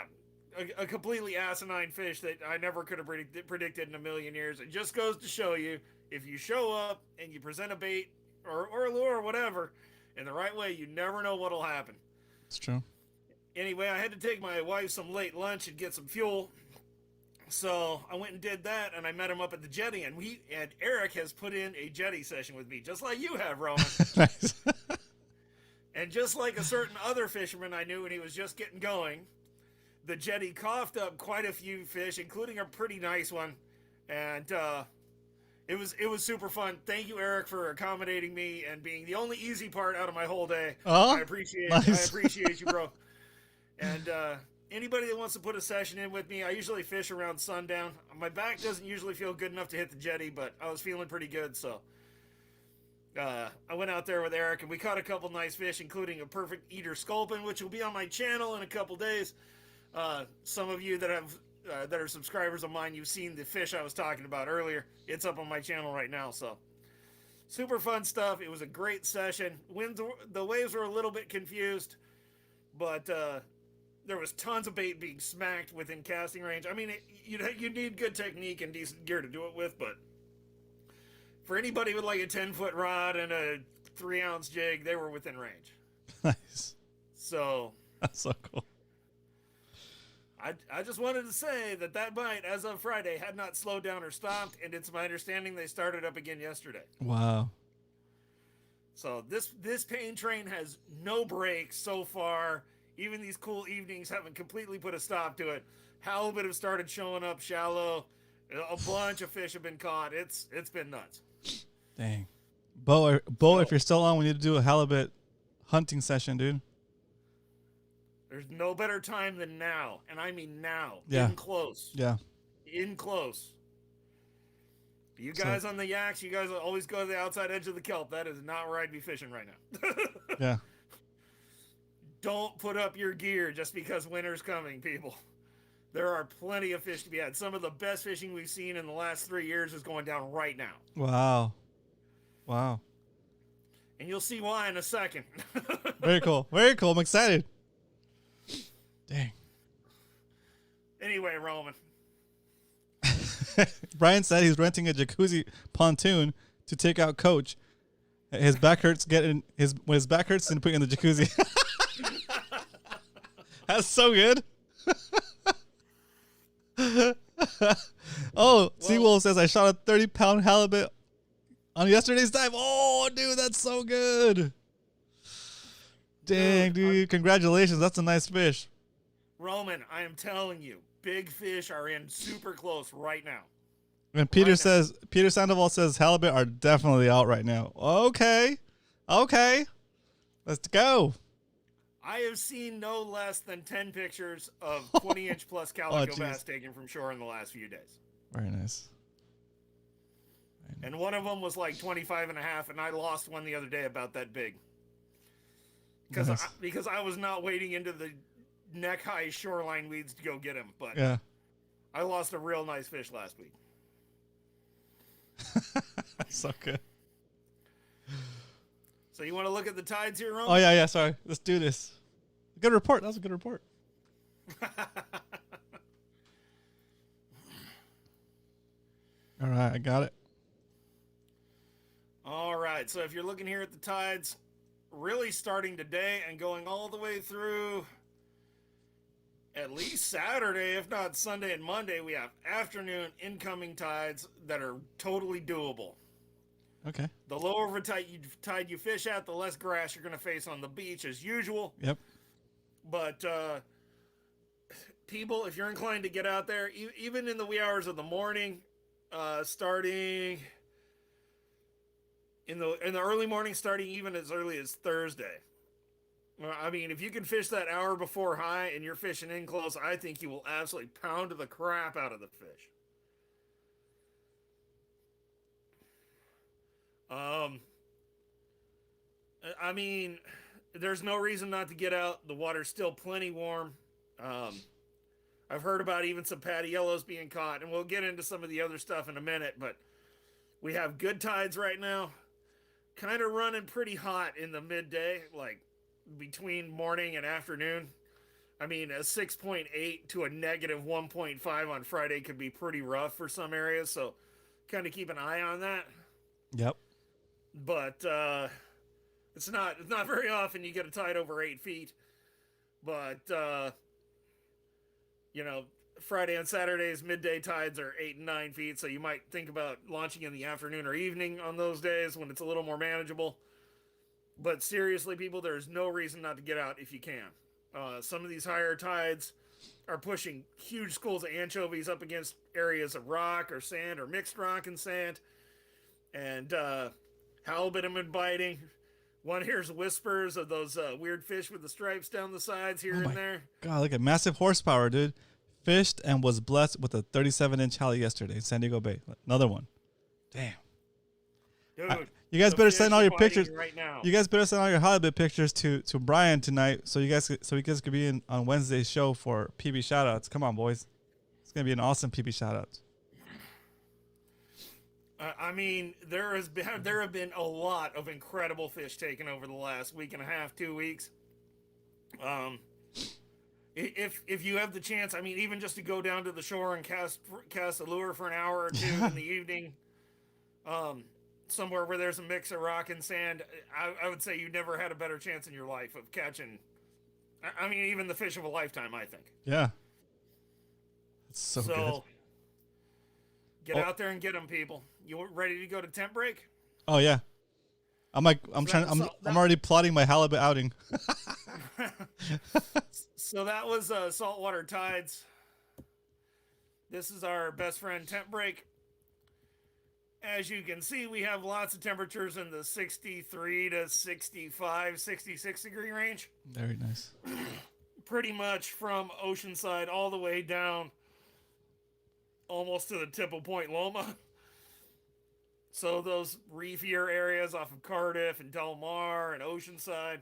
a completely asinine fish that I never could have predicted in a million years. It just goes to show you, if you show up and you present a bait or a lure or whatever in the right way, you never know what'll happen. It's true. Anyway, I had to take my wife some late lunch and get some fuel. So I went and did that, and I met him up at the jetty, and Eric has put in a jetty session with me, just like you have, Roman. Nice. And just like a certain other fisherman I knew when he was just getting going, the jetty coughed up quite a few fish, including a pretty nice one, and it was super fun. Thank you, Eric, for accommodating me and being the only easy part out of my whole day. Oh, I appreciate you, bro. And anybody that wants to put a session in with me, I usually fish around sundown. My back doesn't usually feel good enough to hit the jetty, but I was feeling pretty good, so I went out there with Eric, and we caught a couple nice fish, including a perfect eater sculpin, which will be on my channel in a couple days. Some of you that are subscribers of mine, you've seen the fish I was talking about earlier. It's up on my channel right now, so super fun stuff. It was a great session. The waves were a little bit confused, but there was tons of bait being smacked within casting range. I mean, you need good technique and decent gear to do it with, but for anybody with like a 10-foot rod and a 3-ounce jig, they were within range. Nice. So that's so cool. I just wanted to say that bite, as of Friday, had not slowed down or stopped, and it's my understanding they started up again yesterday. Wow. So this pain train has no brakes so far. Even these cool evenings haven't completely put a stop to it. Halibut have started showing up shallow. A bunch of fish have been caught. It's been nuts. Dang. Bo, if you're still on, we need to do a halibut hunting session, dude. There's no better time than now. And I mean now. Yeah. In close. Yeah. In close. You guys on the yaks, you guys always go to the outside edge of the kelp. That is not where I'd be fishing right now. Yeah. Don't put up your gear just because winter's coming, people. There are plenty of fish to be had. Some of the best fishing we've seen in the last 3 years is going down right now. Wow. Wow. And you'll see why in a second. Very cool. Very cool. I'm excited. Dang. Anyway, Roman. Brian said he's renting a jacuzzi pontoon to take out Coach. His back hurts when his back hurts and put in the jacuzzi. That's so good. Oh, Seawolf says I shot a 30-pound halibut on yesterday's dive. Oh, dude, that's so good. Dang, dude, congratulations. That's a nice fish. Roman, I am telling you, big fish are in super close right now. And Peter Sandoval says halibut are definitely out right now. Okay. Let's go. I have seen no less than 10 pictures of 20-inch plus calico bass taken from shore in the last few days. Very nice. And one of them was like 25 and a half, and I lost one the other day about that big. Because I was not wading into the neck-high shoreline weeds to go get him. But yeah. I lost a real nice fish last week. So good. So you want to look at the tides here, Roman? Oh, yeah, sorry. Let's do this. Good report. That was a good report. All right, I got it. All right, so if you're looking here at the tides, really starting today and going all the way through at least Saturday, if not Sunday and Monday, we have afternoon incoming tides that are totally doable. Okay. The lower the tide you fish at, the less grass you're going to face on the beach as usual. Yep. But people, if you're inclined to get out there, even in the wee hours of the morning, starting in the early morning, starting even as early as Thursday. I mean, if you can fish that hour before high and you're fishing in close, I think you will absolutely pound the crap out of the fish. I mean, there's no reason not to get out. The water's still plenty warm. I've heard about even some patty yellows being caught, and we'll get into some of the other stuff in a minute, but we have good tides right now. Kind of running pretty hot in the midday, like between morning and afternoon. I mean, a 6.8 to a negative 1.5 on Friday could be pretty rough for some areas, so kind of keep an eye on that. Yep. But it's not very often you get a tide over 8 feet. But Friday and Saturday's midday tides are 8 and 9 feet, so you might think about launching in the afternoon or evening on those days when it's a little more manageable. But seriously, people, there's no reason not to get out if you can. Some of these higher tides are pushing huge schools of anchovies up against areas of rock or sand or mixed rock and sand. And halibut have been biting. One hears whispers of those weird fish with the stripes down the sides here and there. God, look at massive horsepower, dude. Fished and was blessed with a 37-inch halie yesterday in San Diego Bay. Another one. Damn. Dude, you guys better send all your pictures right now. You guys better send all your halibut pictures to Brian tonight, so you guys could be in on Wednesday's show for PB shoutouts. Come on, boys. It's gonna be an awesome PB shoutouts. I mean, there have been a lot of incredible fish taken over the last week and a half, 2 weeks. If you have the chance, I mean, even just to go down to the shore and cast a lure for an hour or two in the evening, somewhere where there's a mix of rock and sand, I would say you never had a better chance in your life of catching. I mean, even the fish of a lifetime, I think. Yeah. It's so good. Get out there and get them, people. You ready to go to tent break? Oh yeah. I'm already plotting my halibut outing. So that was saltwater tides. This is our best friend tent break. As you can see, we have lots of temperatures in the 63 to 65, 66 degree range. Very nice. Pretty much from Oceanside all the way down almost to the tip of Point Loma. So those reefier areas off of Cardiff and Del Mar and Oceanside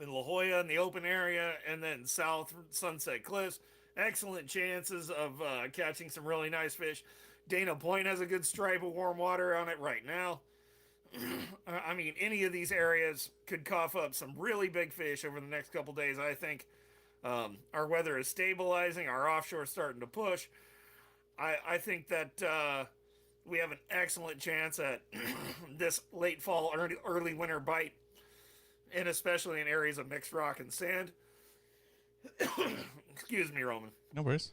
and La Jolla in the open area, and then south Sunset Cliffs. Excellent chances of catching some really nice fish. Dana Point has a good stripe of warm water on it right now. I mean, any of these areas could cough up some really big fish over the next couple days, I think. Our weather is stabilizing. Our offshore is starting to push. I think that we have an excellent chance at this late fall, early winter bite, and especially in areas of mixed rock and sand. Excuse me, Roman. No worries.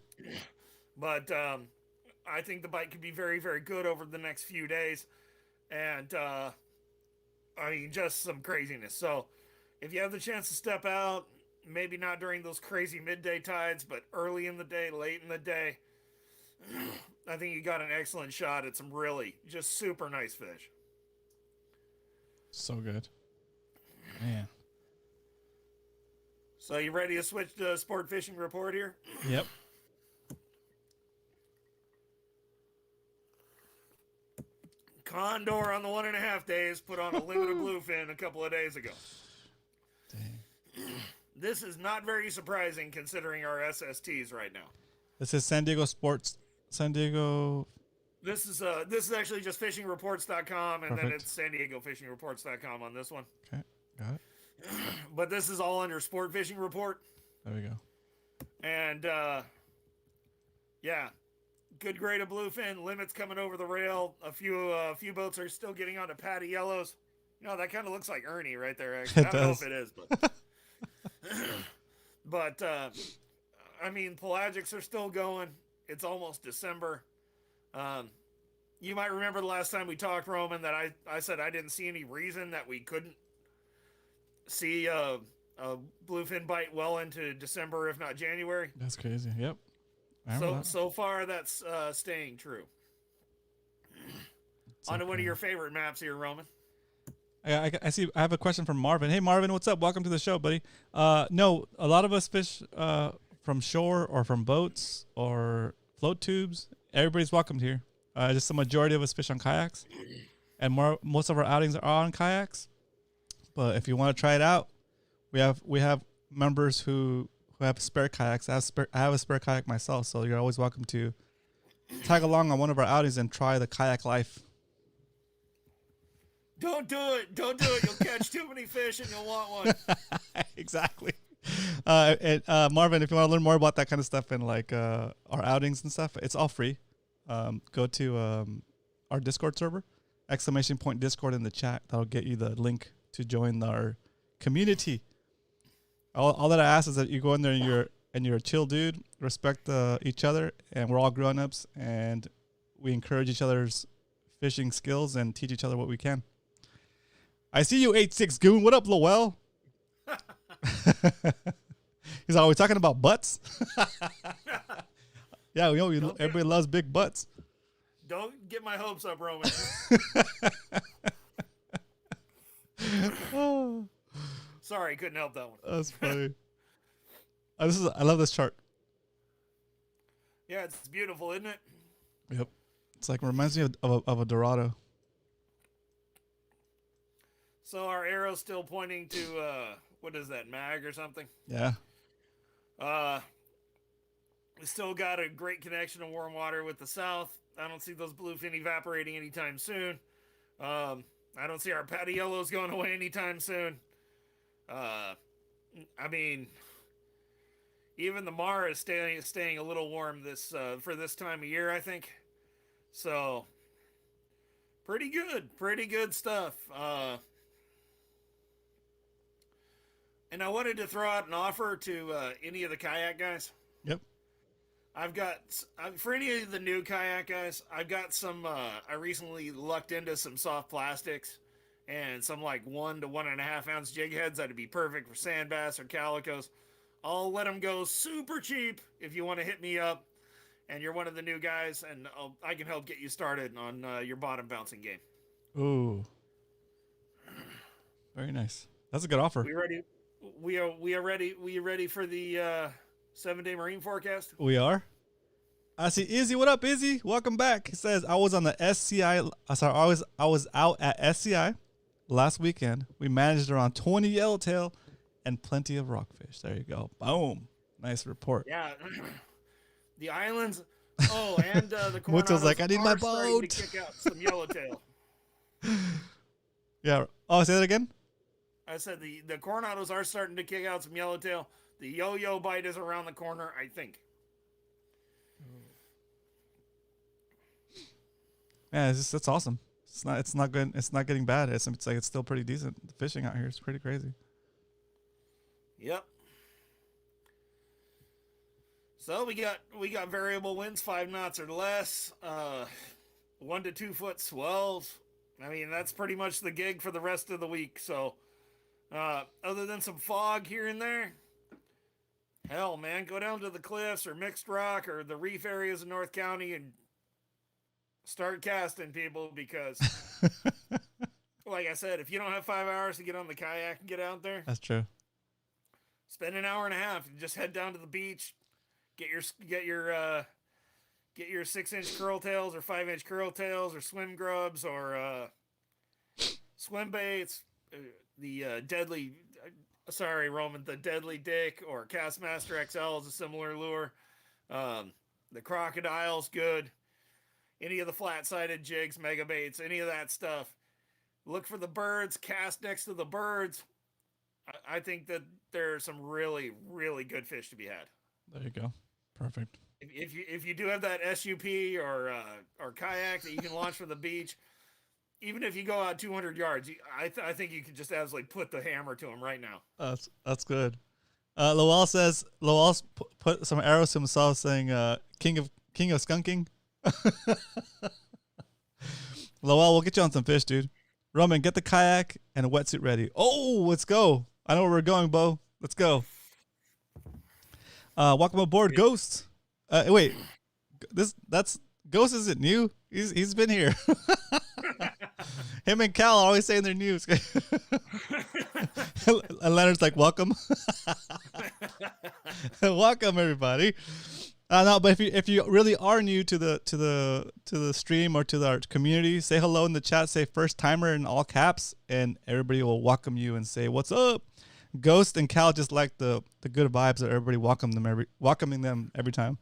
But I think the bite could be very, very good over the next few days. And I mean, just some craziness. So if you have the chance to step out, maybe not during those crazy midday tides, but early in the day, late in the day, I think you got an excellent shot at some really just super nice fish. So good. Man. So you ready to switch to sport fishing report here? Yep. Condor on the 1.5 days put on a limited bluefin a couple of days ago. Dang. This is not very surprising considering our SSTs right now. This is San Diego Sports. San Diego. This is actually just fishingreports.com, and Perfect. then it's San Diego fishingreports.com on this one. Okay, got it. But this is all under Sport Fishing Report. There we go. And yeah, good grade of bluefin. Limits coming over the rail. A few boats are still getting onto patty yellows. You know, that kind of looks like Ernie right there. Actually, I don't know if it is, but but I mean, pelagics are still going. It's almost December. You might remember the last time we talked, Roman, that I said I didn't see any reason that we couldn't see a bluefin bite well into December, if not January. That's crazy. Yep. So far, that's staying true. On to one of your favorite maps here, Roman. I see. I have a question from Marvin. Hey, Marvin, what's up? Welcome to the show, buddy. No, a lot of us fish from shore or from boats or float tubes. Everybody's welcomed here. Just the majority of us fish on kayaks, and most of our outings are on kayaks. But if you want to try it out, we have members who have spare kayaks. I have a spare kayak myself, so you're always welcome to tag along on one of our outings and try the kayak life. Don't do it. Don't do it. You'll catch too many fish and you'll want one. Exactly. And Marvin, if you want to learn more about that kind of stuff and like our outings and stuff, it's all free. Go to our Discord server, !Discord in the chat. That'll get you the link to join our community. All that I ask is that you go in there and you're a chill dude, respect each other, and we're all grown-ups, and we encourage each other's fishing skills and teach each other what we can. I see you, 86 Goon. What up, Lowell? He's always talking about butts. Yeah, everybody loves big butts. Don't get my hopes up, Roman. Oh, Sorry, couldn't help that one. that's funny. I love this chart. Yeah, it's beautiful, isn't it? Yep. It's like reminds me of a Dorado. So our arrow's still pointing to what is that, mag or something? Yeah. We still got a great connection to warm water with the south. I don't see those bluefin evaporating anytime soon. I don't see our patty yellows going away anytime soon. I mean, even the Mara is staying a little warm for this time of year, I think. So, pretty good stuff. And I wanted to throw out an offer to any of the kayak guys. Yep. I've got, for any of the new kayak guys, I've got some, I recently lucked into some soft plastics and some like 1 to 1.5 ounce jig heads that'd be perfect for sand bass or calicos. I'll let them go super cheap if you want to hit me up and you're one of the new guys, and I can help get you started on your bottom bouncing game. Ooh. Very nice. That's a good offer. We ready? We are ready. We ready for the 7-day marine forecast? We are. I see Izzy. What up, Izzy? Welcome back. He says I was on the SCI. Sorry, I was out at SCI last weekend. We managed around 20 yellowtail and plenty of rockfish. There you go. Boom. Nice report. Yeah. The islands. Oh, and the Mucho's like, I need my starting boat. to kick out some yellowtail. Yeah. Oh, say that again. I said the Coronados are starting to kick out some yellowtail. The yo-yo bite is around the corner, I think. Yeah, that's awesome. It's not good. It's not getting bad. It's like it's still pretty decent. The fishing out here is pretty crazy. Yep. So we got variable winds, 5 knots or less, 1 to 2 foot swells. I mean, that's pretty much the gig for the rest of the week. So, other than some fog here and there, hell, man, go down to the cliffs or Mixed Rock or the reef areas in North County and start casting, people, because like I said, if you don't have 5 hours to get on the kayak and get out there, That's true. spend an hour and a half and just head down to the beach, get your 6-inch curl tails or 5-inch curl tails or swim grubs or swim baits, the deadly. Sorry, Roman, the Deadly Dick or Castmaster XL is a similar lure. The Crocodile's good. Any of the flat-sided jigs, mega baits, any of that stuff. Look for the birds, cast next to the birds. I think that there are some really, really good fish to be had. There you go. Perfect. If you do have that SUP or kayak that you can launch from the beach, even if you go out 200 yards, I think you could just absolutely put the hammer to him right now. That's good. Lowell put some arrows to himself saying king of skunking. Lowell, we'll get you on some fish, dude. Roman, get the kayak and a wetsuit ready. Oh, let's go. I know where we're going, Bo. Let's go. Welcome aboard, Ghost. Wait, that's Ghost isn't new. He's been here. Him and Cal are always saying their news. And Leonard's like, welcome. Welcome, everybody. No, but if you really are new to the stream or to our community, say hello in the chat. Say first timer in all caps, and everybody will welcome you and say what's up. Ghost and Cal just like the good vibes that everybody welcoming them every time.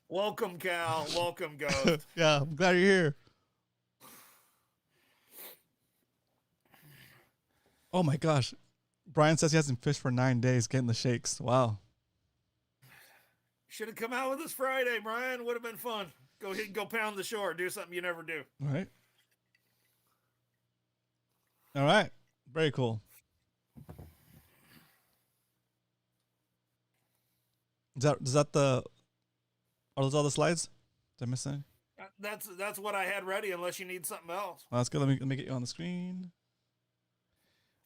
Welcome, Cal. Welcome, Ghost. Yeah, I'm glad you're here. Oh my gosh, Brian says he hasn't fished for 9 days, getting the shakes. Wow. Should have come out with us Friday, Brian. Would have been fun. Go ahead and go pound the shore. Do something you never do. All right. All right. Very cool. Are those all the slides? Did I miss anything? That's what I had ready. Unless you need something else. Well, that's good. Let me get you on the screen,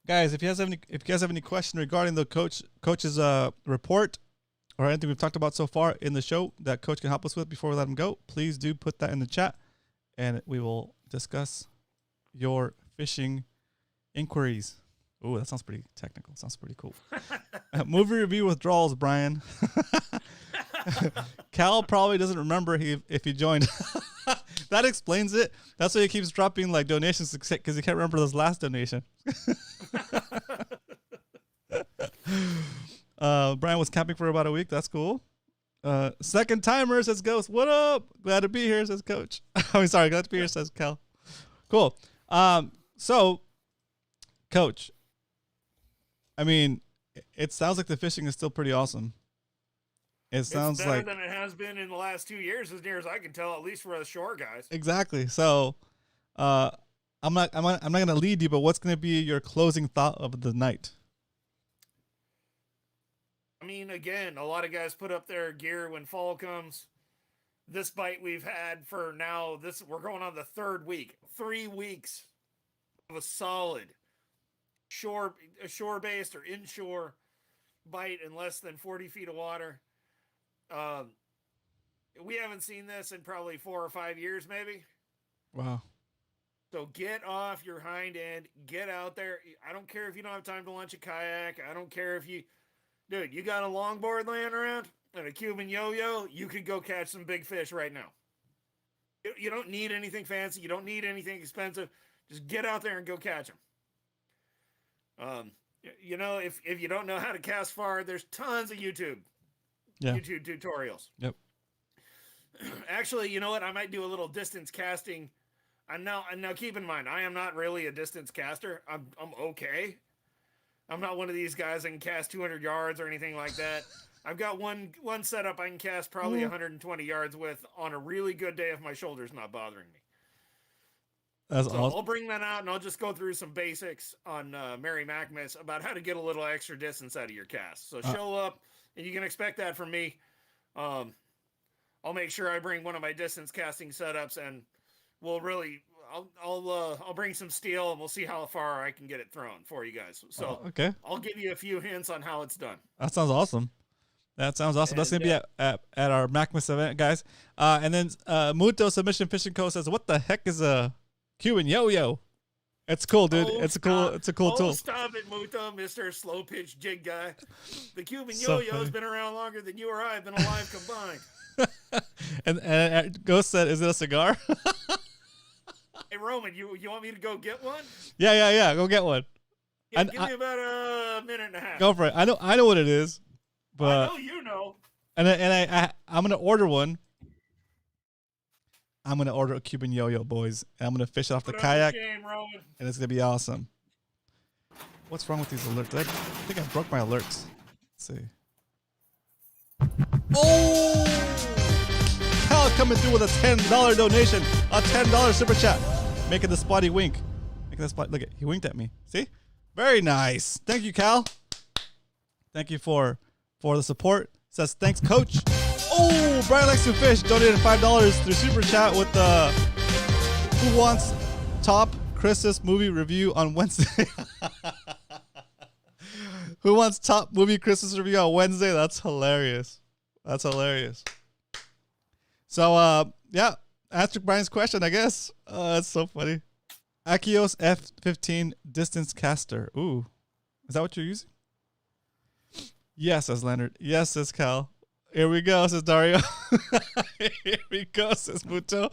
guys. If you guys have any question regarding the coach's report or anything we've talked about so far in the show that Coach can help us with before we let him go, please do put that in the chat, and we will discuss your fishing inquiries. Oh, that sounds pretty technical. Sounds pretty cool. Movie review withdrawals, Brian. Cal probably doesn't remember if he joined. That explains it. That's why he keeps dropping like donations because he can't remember his last donation. Brian was camping for about a week. That's cool. Second timer, says Ghost. What up? Glad to be here, says Coach. I'm sorry, glad to be here, says Cal. Cool. So, Coach, I mean, it sounds like the fishing is still pretty awesome. It's sounds better like than it has been in the last 2 years, as near as I can tell, at least for the shore guys. Exactly. So, I'm not gonna lead you, but what's gonna be your closing thought of the night? I mean, again, a lot of guys put up their gear when fall comes. This bite we've had for now, we're going on the third week. 3 weeks of a solid shore-based or inshore bite in less than 40 feet of water. We haven't seen this in probably 4 or 5 years, maybe. Wow. So get off your hind end. Get out there. I don't care if you don't have time to launch a kayak. I don't care if you got a longboard laying around and a Cuban yo-yo. You could go catch some big fish right now. You don't need anything fancy. You don't need anything expensive. Just get out there and go catch them. If you don't know how to cast far, there's tons of YouTube tutorials. Yep. Actually, you know what? I might do a little distance casting. And now keep in mind, I am not really a distance caster. I'm okay. I'm not one of these guys that can cast 200 yards or anything like that. I've got one setup I can cast probably 120 yards with on a really good day if my shoulder's not bothering me. That's So awesome. I'll bring that out, and I'll just go through some basics on Mary Macmas about how to get a little extra distance out of your cast. So show up, and you can expect that from me. I'll make sure I bring one of my distance casting setups, and we'll really, I'll bring some steel, and we'll see how far I can get it thrown for you guys. So Okay. I'll give you a few hints on how it's done. That sounds awesome. That's going to be at our Macmas event, guys. And then Muto Submission Fishing Co. says, what the heck is a Cuban yo-yo? It's cool, dude. It's a cool tool. Stop it, Muto, Mr. Slow Pitch Jig Guy. The Cuban So yo-yo's been around longer than you or I have been alive combined. and Ghost said, is it a cigar? Hey, Roman, you want me to go get one? Yeah. Go get one. Yeah, give me about a minute and a half. Go for it. I know what it is. But I know you know. And I'm gonna order one. I'm gonna order a Cuban yo-yo, boys. And I'm gonna fish it off the kayak, and it's gonna be awesome. What's wrong with these alerts? I think I broke my alerts. Let's see. Oh! Cal coming through with a $10 donation, a $10 super chat, making the spotty wink. Making the spot. Look at, he winked at me. See? Very nice. Thank you, Cal. Thank you for the support. Says thanks, Coach. Oh, Brian likes to fish. Donated $5 through super chat with who wants top Christmas movie review on Wednesday. Who wants top movie Christmas review on Wednesday? That's hilarious. That's hilarious. So yeah, answer Brian's question, I guess. That's so funny. Akios F15 distance caster. Ooh, is that what you're using? Yes, says Leonard. Yes, says Cal. Here we go, says Dario. Here we go, says Muto.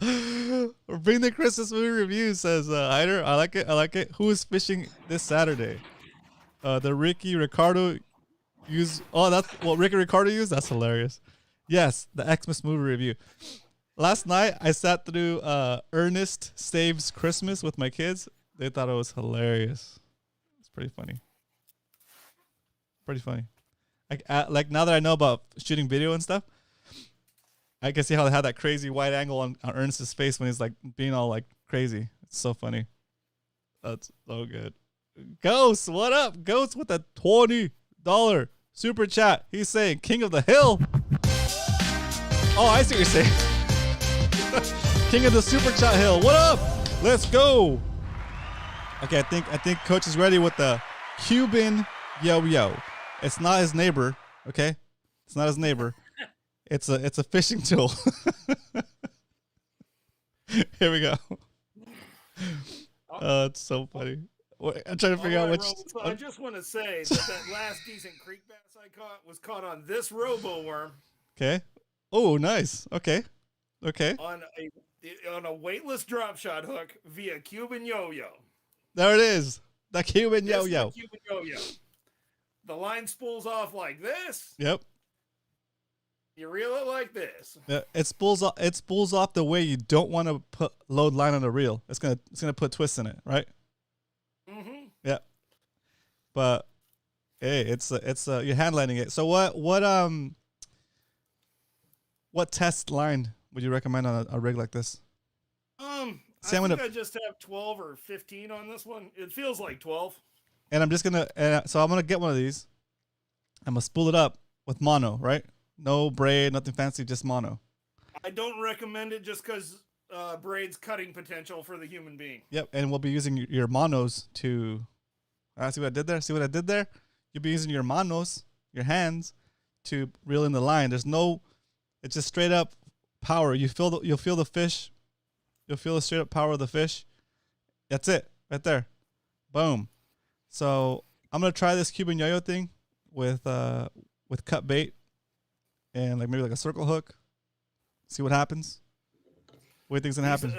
Bring the Christmas movie review, says Hyder. I like it. Who is fishing this Saturday? The Ricky Ricardo use. Oh, that's what Ricky Ricardo used? That's hilarious. Yes, the Xmas movie review. Last night, I sat through Ernest Saves Christmas with my kids. They thought it was hilarious. It's pretty funny. Pretty funny. Like now that I know about shooting video and stuff, I can see how they had that crazy wide angle on Ernest's face when he's like being all like crazy. It's so funny. That's so good. Ghost, what up? Ghost with a $20 super chat. He's saying King of the Hill. Oh, I see what you're saying. King of the super chat hill. What up? Let's go. Okay, I think Coach is ready with the Cuban yo-yo. It's not his neighbor, okay? It's not his neighbor. It's a fishing tool. Here we go. It's so funny. I'm trying to figure out which. So I just want to say that last decent creek bass I caught was caught on this robo worm. Okay. Oh, nice. Okay. On a weightless drop shot hook via Cuban yo-yo. There it is. The Cuban yo-yo. Cuban yo-yo. The line spools off like this. Yep. You reel it like this. Yeah, it spools off the way you don't want to load line on a reel. It's gonna put twists in it, right? Mm-hmm. Yeah. But hey, it's you're handlining it. So what test line would you recommend on a rig like this? I think I just have 12 or 15 on this one. It feels like 12. And I'm gonna get one of these. I'm gonna spool it up with mono, right? No braid, nothing fancy, just mono. I don't recommend it just because braid's cutting potential for the human being. Yep, and we'll be using your monos to. See what I did there? See what I did there? You'll be using your manos, your hands, to reel in the line. It's just straight up power. You'll feel the fish. You'll feel the straight up power of the fish. That's it, right there. Boom. So I'm gonna try this Cuban yo-yo thing with cut bait and maybe a circle hook. See what happens. What do you think's gonna happen?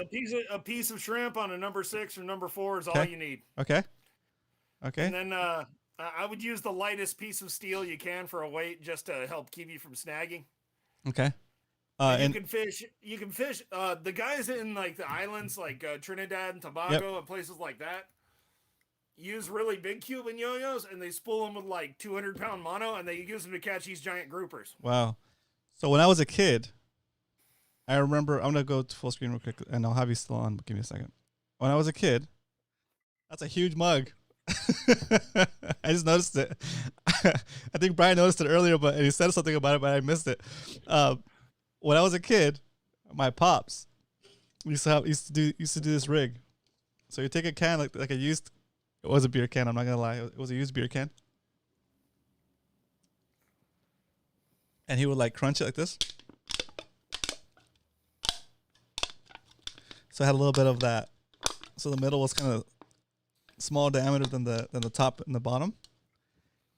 A piece of shrimp on a number 6 or number 4 is all you need. Okay. And then I would use the lightest piece of steel you can for a weight, just to help keep you from snagging. Okay. You can fish. The guys in the islands, like Trinidad and Tobago and places like that, use really big Cuban yo-yos, and they spool them with 200-pound mono, and they use them to catch these giant groupers. Wow. So when I was a kid, I remember, I'm going to go to full screen real quick, and I'll have you still on, but give me a second. when I was a kid. That's a huge mug. I just noticed it. I think Brian noticed it earlier, but he said something about it, but I missed it. When I was a kid, my pops used to do this rig. So you take a can like a used, it was a beer can. I'm not gonna lie, it was a used beer can, and he would like crunch it like this. So I had a little bit of that. So the middle was kind of small diameter than the top and the bottom,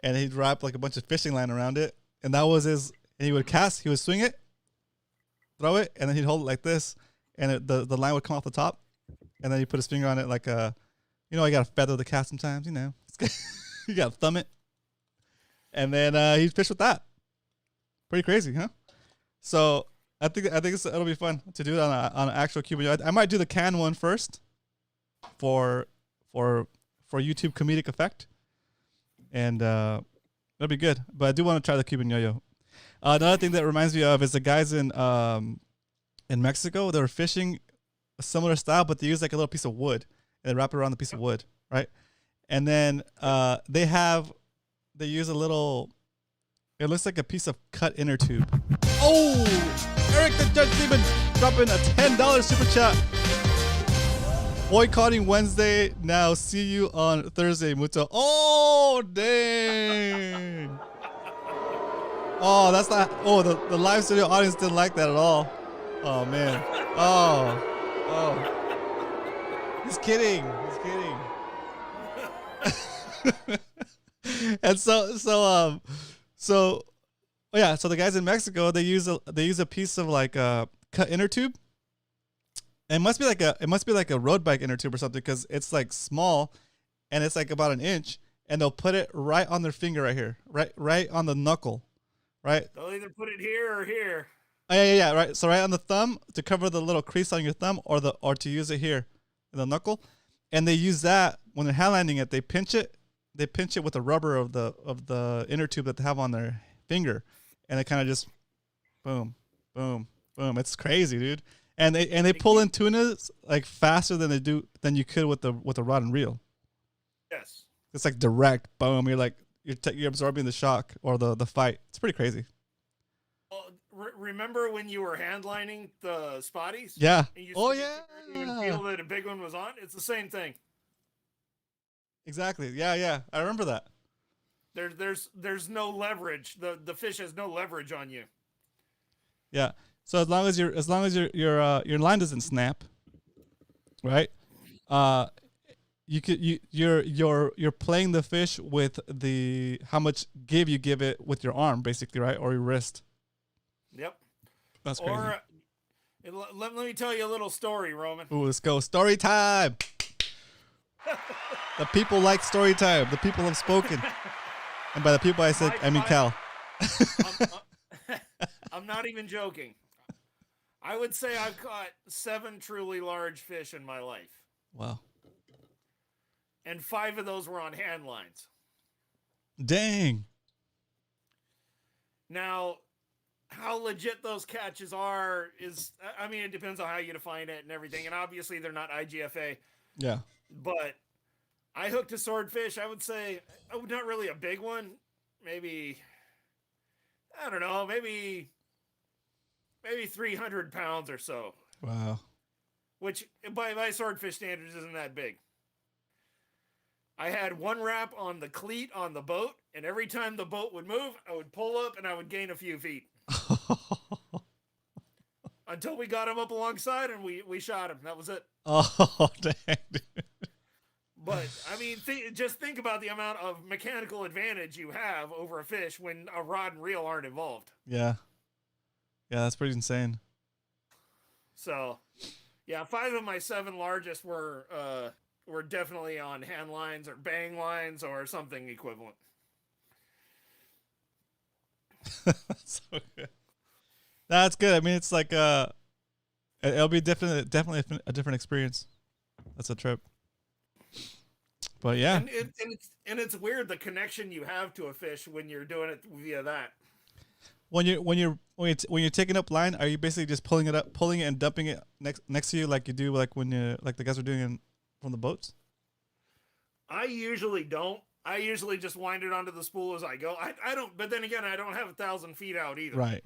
and he'd wrap like a bunch of fishing line around it, and that was his. And he would cast, he would swing it, throw it, and then he'd hold it like this, and the line would come off the top, and then he put his finger on it like a, you know, I got to feather the cast sometimes, you know, you got to thumb it, and then he'd fish with that. Pretty crazy, huh? So I think it'll be fun to do it on an actual Cuban. I might do the can one first, for YouTube comedic effect, and that'll be good. But I do want to try the Cuban yo-yo. Another thing that reminds me of is the guys in Mexico. They were fishing a similar style, but they use like a little piece of wood and they wrap it around the piece of wood, right? And then they use a little. It looks like a piece of cut inner tube. Oh, Eric the Judge Demon dropping a $10 super chat. Boycotting Wednesday. Now see you on Thursday, Muto. Oh, dang. Oh, that's not. Oh, the live studio audience didn't like that at all. Oh, man. Oh. He's kidding. And so the guys in Mexico, they use a piece of like cut inner tube. It must be like a road bike inner tube or something, because it's like small, and it's like about an inch, and they'll put it right on their finger right here, right on the knuckle, right. They'll either put it here or here. Oh, yeah, right. So right on the thumb to cover the little crease on your thumb, or to use it here, in the knuckle, and they use that when they're hand landing it. They pinch it with the rubber of the inner tube that they have on their finger, and it kind of just boom, boom, boom. It's crazy, dude. And they pull in tunas like faster than you could with the rod and reel. Yes. It's like direct boom. You're absorbing the shock or the fight. It's pretty crazy. Well, remember when you were hand lining the spotties? Yeah. Oh yeah. You could feel that a big one was on. It's the same thing. Exactly. Yeah. I remember that. There's no leverage. The fish has no leverage on you. Yeah. So as long as your line doesn't snap, right? You're playing the fish with how much give you give it with your arm, basically, right, or your wrist. Yep. That's crazy. Or let me tell you a little story, Roman. Ooh, let's go story time. The people like story time. The people have spoken, and by the people I mean Cal. I'm not even joking. I would say I've caught 7 truly large fish in my life. Wow. And 5 of those were on hand lines. Dang. Now, how legit those catches are it depends on how you define it and everything. And obviously they're not IGFA. Yeah. But I hooked a swordfish. I would say, not really a big one. Maybe, I don't know, maybe 300 pounds or so. Wow. Which, by swordfish standards, isn't that big. I had one wrap on the cleat on the boat, and every time the boat would move, I would pull up and I would gain a few feet. Until we got him up alongside and we shot him. That was it. Oh, dang, dude. But, just think about the amount of mechanical advantage you have over a fish when a rod and reel aren't involved. Yeah. Yeah, that's pretty insane. So, yeah, 5 of my 7 largest were definitely on hand lines or bang lines or something equivalent. That's so good. That's good. I mean, it's like it'll be definitely a different experience. That's a trip. But yeah, and it's weird the connection you have to a fish when you're doing it via that. When you're taking up line, are you basically just pulling it and dumping it next to you like you do like when you like the guys are doing from the boats? I usually don't. I usually just wind it onto the spool as I go. I don't, but then again, I don't have 1,000 feet out either. Right.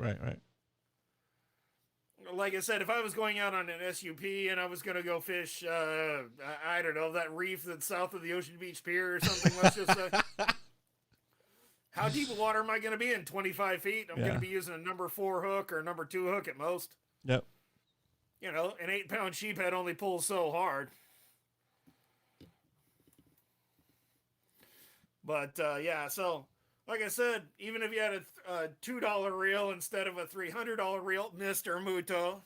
Like I said, if I was going out on an SUP and I was going to go fish, I don't know, that reef that's south of the Ocean Beach Pier or something, let's just say. How deep water am I going to be in? 25 feet? I'm going to be using a number 4 hook or number 2 hook at most. Yep. You know, an 8-pound sheephead only pulls so hard. But, yeah, so, like I said, even if you had a $2 reel instead of a $300 reel, Mr. Muto,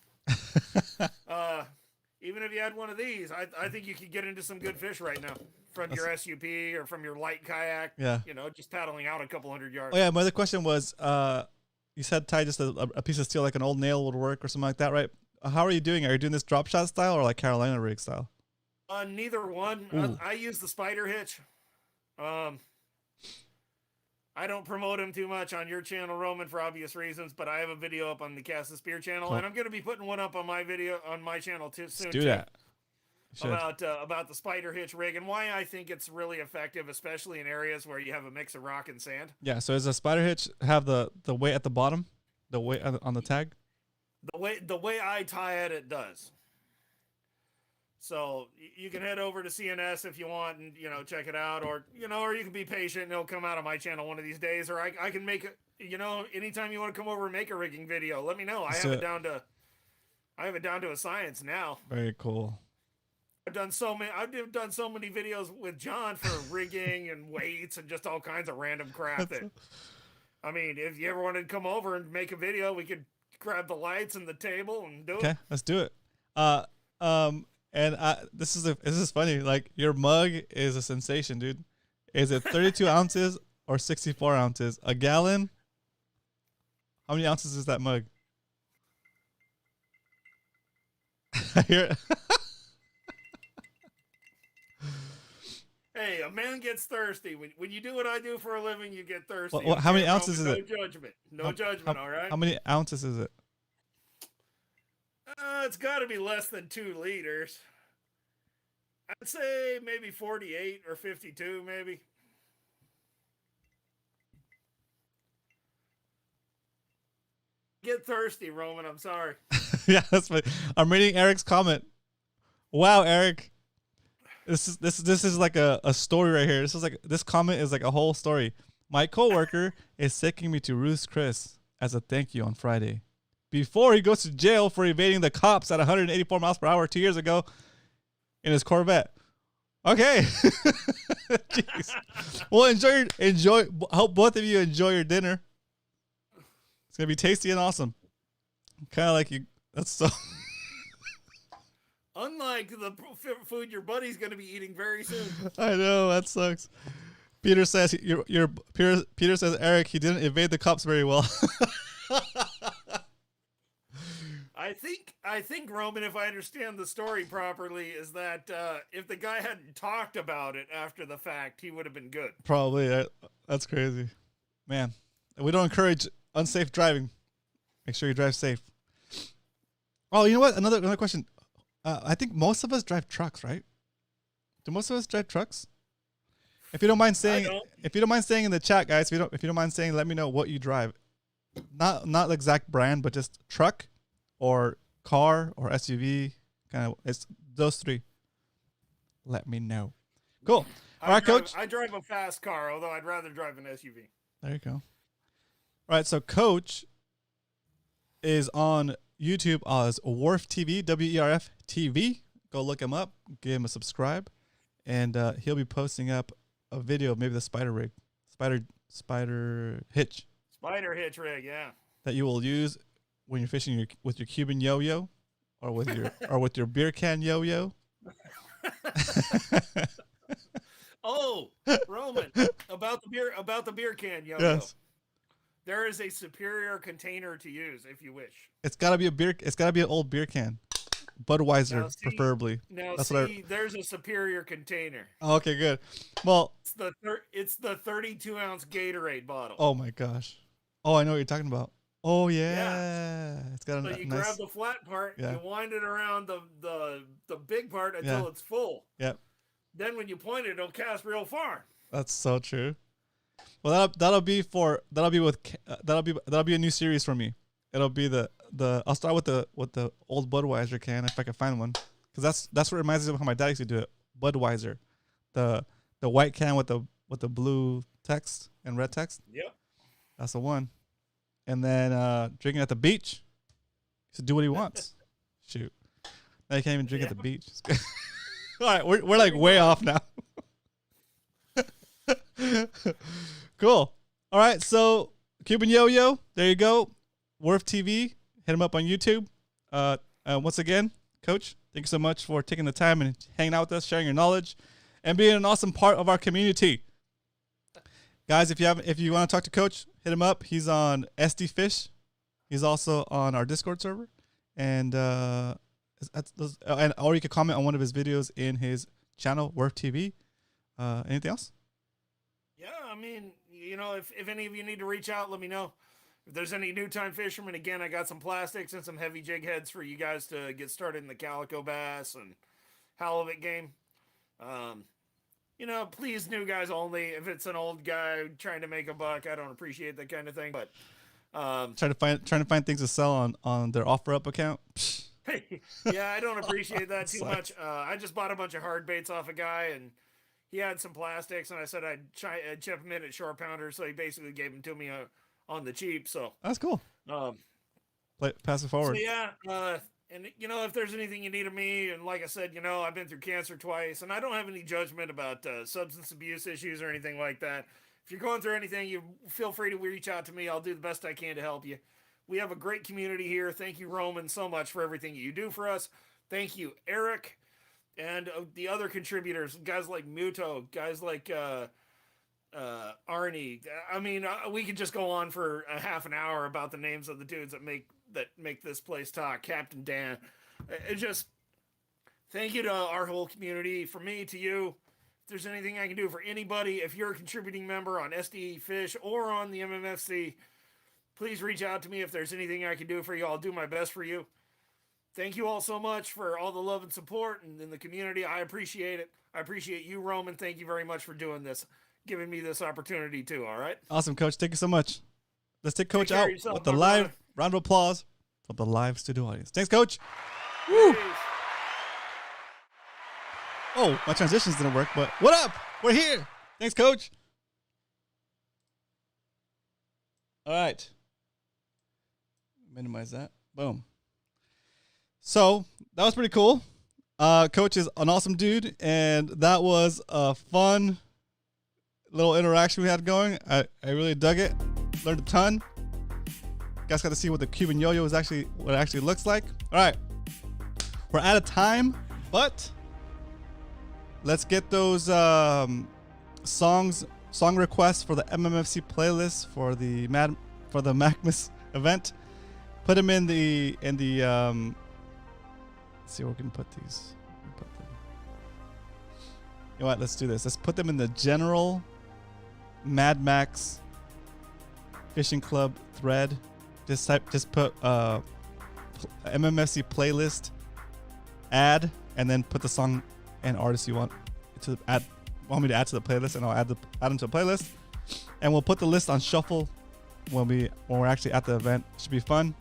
even if you had one of these, I think you could get into some good fish right now from your SUP or from your light kayak. Yeah. You know, just paddling out a couple hundred yards. Oh, yeah, my other question was, you said tie just a piece of steel, like an old nail would work or something like that, right? How are you doing? Are you doing this drop shot style or like Carolina rig style? Neither one. I use the Spider Hitch. I don't promote him too much on your channel, Roman, for obvious reasons, but I have a video up on the Cast of Spear channel, and I'm going to be putting one up on my video on my channel too soon. Do that. About the Spider Hitch rig and why I think it's really effective, especially in areas where you have a mix of rock and sand. Yeah. So does a Spider Hitch have the weight at the bottom, the weight on the tag? The way I tie it, it does. So you can head over to CNS if you want and, you know, check it out, or, you know, or you can be patient and it'll come out on my channel one of these days, or I can make it, you know, anytime you want to come over and make a rigging video, let me know. I have it down to a science now. Very cool. I've done so many videos with John for rigging and weights and just all kinds of random crap that, I mean, if you ever wanted to come over and make a video, we could grab the lights and the table and do it. Okay, let's do it. And this is funny. Like, your mug is a sensation, dude. Is it 32 ounces or 64 ounces? A gallon? How many ounces is that mug? I hear it. Hey, a man gets thirsty. When you do what I do for a living, you get thirsty. How many ounces is it? No judgment. No judgment, all right? How many ounces is it? It's got to be less than 2 liters. I'd say maybe 48 or 52, maybe. Get thirsty, Roman. I'm sorry. Yeah, that's funny. I'm reading Eric's comment. Wow, Eric. This is like a story right here. This comment is like a whole story. My coworker is taking me to Ruth's Chris as a thank you on Friday, before he goes to jail for evading the cops at 184 miles per hour 2 years ago in his Corvette. Okay. Jeez. Well, enjoy. Hope both of you enjoy your dinner. It's gonna be tasty and awesome. Kind of like you. That's so. Unlike the food your buddy's going to be eating very soon. I know, that sucks. Peter says Peter says, Eric, he didn't evade the cops very well. I think Roman, if I understand the story properly, is that if the guy hadn't talked about it after the fact, he would have been good. Probably. That's crazy. Man, we don't encourage unsafe driving. Make sure you drive safe. Oh, you know what? Another question. I think most of us drive trucks, right? Do most of us drive trucks? If you don't mind saying, in the chat, guys, if you don't mind saying, let me know what you drive. Not the exact brand, but just truck or car or SUV. Kind of, it's those three. Let me know. Cool. All right, Coach. I drive a fast car, although I'd rather drive an SUV. There you go. All right, so Coach is on YouTube as Wharf TV, WERF TV. Go look him up, give him a subscribe, and he'll be posting up a video of maybe the Spider Hitch Spider Hitch Rig, yeah, that you will use when you're fishing with your Cuban yo-yo, or with your beer can yo-yo. Oh, Roman, about the beer can yo-yo. Yes. There is a superior container to use if you wish. It's gotta be an old beer can, Budweiser preferably. Now there's a superior container. Oh, okay, good. Well, it's the 32-ounce Gatorade bottle. Oh my gosh. Oh, I know what you're talking about. Oh yeah. It's got So a you nice. grab the flat part, Yeah. you wind it around the big part until Yeah. it's full. Yep. Then when you point it, it'll cast real far. That's so true. Well, that'll be a new series for me. It'll be the I'll start with the old Budweiser can if I can find one, because that's what reminds me of how my dad used to do it. Budweiser, the white can with the blue text and red text. Yep. That's the one. And then drinking at the beach. To do what he wants. Shoot. Now you can't even drink at the beach. All right, we're like way off now. Cool. All right, so Cuban Yo-Yo, there you go. Worth TV, hit him up on YouTube. Once again, Coach, thank you so much for taking the time and hanging out with us, sharing your knowledge, and being an awesome part of our community. Guys, if you want to talk to Coach, hit him up. He's on SD Fish. He's also on our Discord server, and or you can comment on one of his videos in his channel, Worth TV. Anything else? Yeah, I mean, if any of you need to reach out, let me know. If there's any new time fishermen, again, I got some plastics and some heavy jig heads for you guys to get started in the calico bass and halibut game. Please, new guys only. If it's an old guy trying to make a buck, I don't appreciate that kind of thing. But trying to find things to sell on their OfferUp account. Yeah, I don't appreciate that too much. I just bought a bunch of hard baits off a guy, and he had some plastics, and I said I'd chip him in at short pounder, so he basically gave them to me on the cheap. So that's cool. Pass it forward. So yeah, and if there's anything you need of me, and like I said, I've been through cancer twice, and I don't have any judgment about substance abuse issues or anything like that. If you're going through anything, you feel free to reach out to me. I'll do the best I can to help you. We have a great community here. Thank you, Roman, so much for everything you do for us. Thank you, Eric, and the other contributors, guys like Muto, guys like Arnie. I mean, we could just go on for a half an hour about the names of the dudes that make this place talk. Captain Dan. Thank you to our whole community, from me to you. If there's anything I can do for anybody, if you're a contributing member on SD Fish or on the MMFC, please reach out to me. If there's anything I can do for you, I'll do my best for you. Thank you all so much for all the love and support and in the community. I appreciate it. I appreciate you, Roman. Thank you very much for doing this, giving me this opportunity too. All right. Awesome, Coach. Thank you so much. Let's take Coach out with the live round of applause from the live studio audience. Thanks, Coach. Woo. Oh, my transitions didn't work, but what up? We're here. Thanks, Coach. All right. Minimize that. Boom. So that was pretty cool. Coach is an awesome dude, and that was a fun little interaction we had going. I really dug it. Learned a ton. Guys got to see what the Cuban Yo-Yo is what it actually looks like. All right. We're out of time, but let's get those song requests for the MMFC playlist for the Macmas event. Put them in the let's see where we can put these. You know what? Let's do this. Let's put them in the general Mad Max Fishing Club thread. Just put MMFC playlist, add, and then put the song and artist you want me to add to the playlist, and I'll add them to the playlist, and we'll put the list on shuffle when we're actually at the event. Should be fun.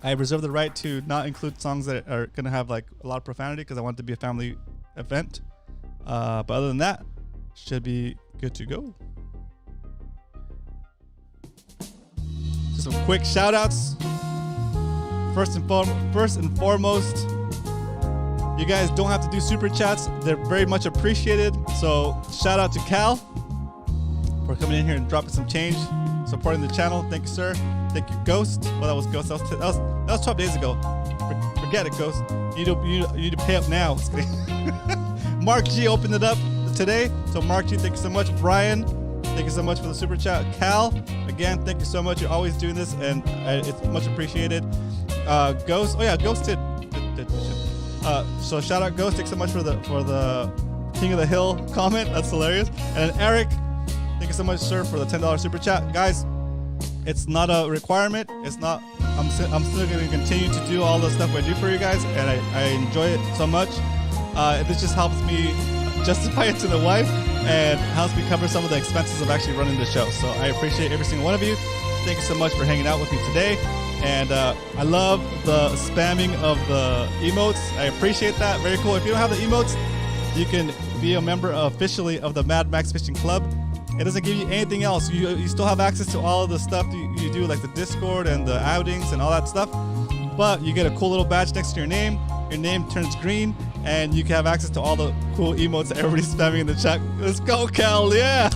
I reserve the right to not include songs that are gonna have like a lot of profanity because I want it to be a family event. But other than that, should be good to go. Just some quick shout outs. First and foremost, you guys don't have to do super chats. They're very much appreciated. So shout out to Cal for coming in here and dropping some change, supporting the channel. Thank you, sir. Thank you, Ghost. Well, that was Ghost. That was 12 days ago. Forget it, Ghost. You need to pay up now. Mark G opened it up today. So Mark G, thank you so much. Brian, thank you so much for the super chat. Cal, again, thank you so much. You're always doing this, and it's much appreciated. Ghost. Oh yeah, Ghost did. So shout out Ghost. Thanks so much for the King of the Hill comment. That's hilarious. And Eric, thank you so much, sir, for the $10 super chat. Guys, It's not a requirement. It's not. I'm still going to continue to do all the stuff I do for you guys, and I enjoy it so much. This just helps me justify it to the wife and helps me cover some of the expenses of actually running the show. So I appreciate every single one of you. Thank you so much for hanging out with me today. And I love the spamming of the emotes. I appreciate that. Very cool. If you don't have the emotes, you can be a member officially of the Mad Max Fishing Club. It doesn't give you anything else. You still have access to all of the stuff you do, like the Discord and the outings and all that stuff. But you get a cool little badge next to your name. Your name turns green, and you can have access to all the cool emotes that everybody's spamming in the chat. Let's go, Cal. Yeah.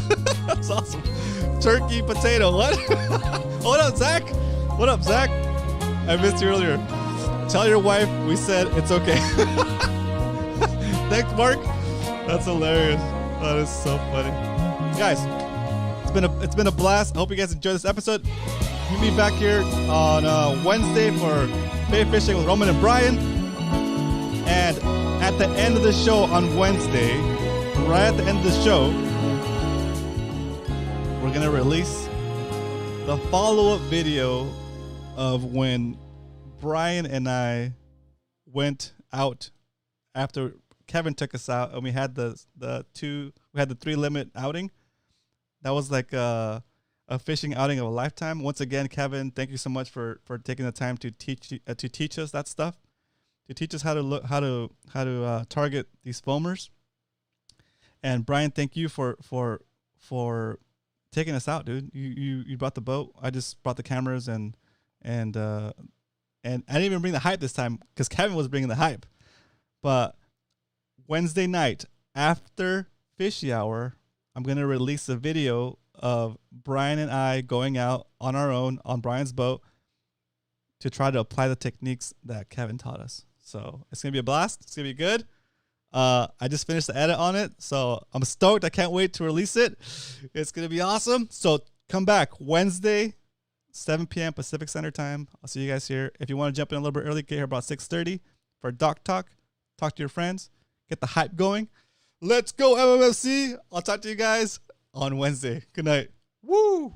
That's awesome. Turkey, potato. What? What up, Zach? What up, Zach? I missed you earlier. Tell your wife we said it's okay. Thanks, Mark. That's hilarious. That is so funny. Guys, it's been a blast. I hope you guys enjoyed this episode. Meet me back here on Wednesday for Bay Fishing with Roman and Brian. And at the end of the show on Wednesday, right at the end of the show, we're going to release the follow-up video of when Brian and I went out after Kevin took us out, and we had the 3 limit outing. That was like a fishing outing of a lifetime. Once again, Kevin, thank you so much for taking the time to teach us that stuff, to teach us how to target these foamers. And Brian, thank you for taking us out, dude. You brought the boat. I just brought the cameras and I didn't even bring the hype this time because Kevin was bringing the hype. But Wednesday night after Fishy Hour, I'm going to release a video of Brian and I going out on our own on Brian's boat to try to apply the techniques that Kevin taught us. So it's going to be a blast. It's going to be good. I just finished the edit on it, so I'm stoked. I can't wait to release it. It's going to be awesome. So come back Wednesday, 7 p.m. Pacific Standard Time. I'll see you guys here. If you want to jump in a little bit early, get here about 6:30 for Doc Talk. Talk to your friends. Get the hype going. Let's go, MMFC. I'll talk to you guys on Wednesday. Good night. Woo!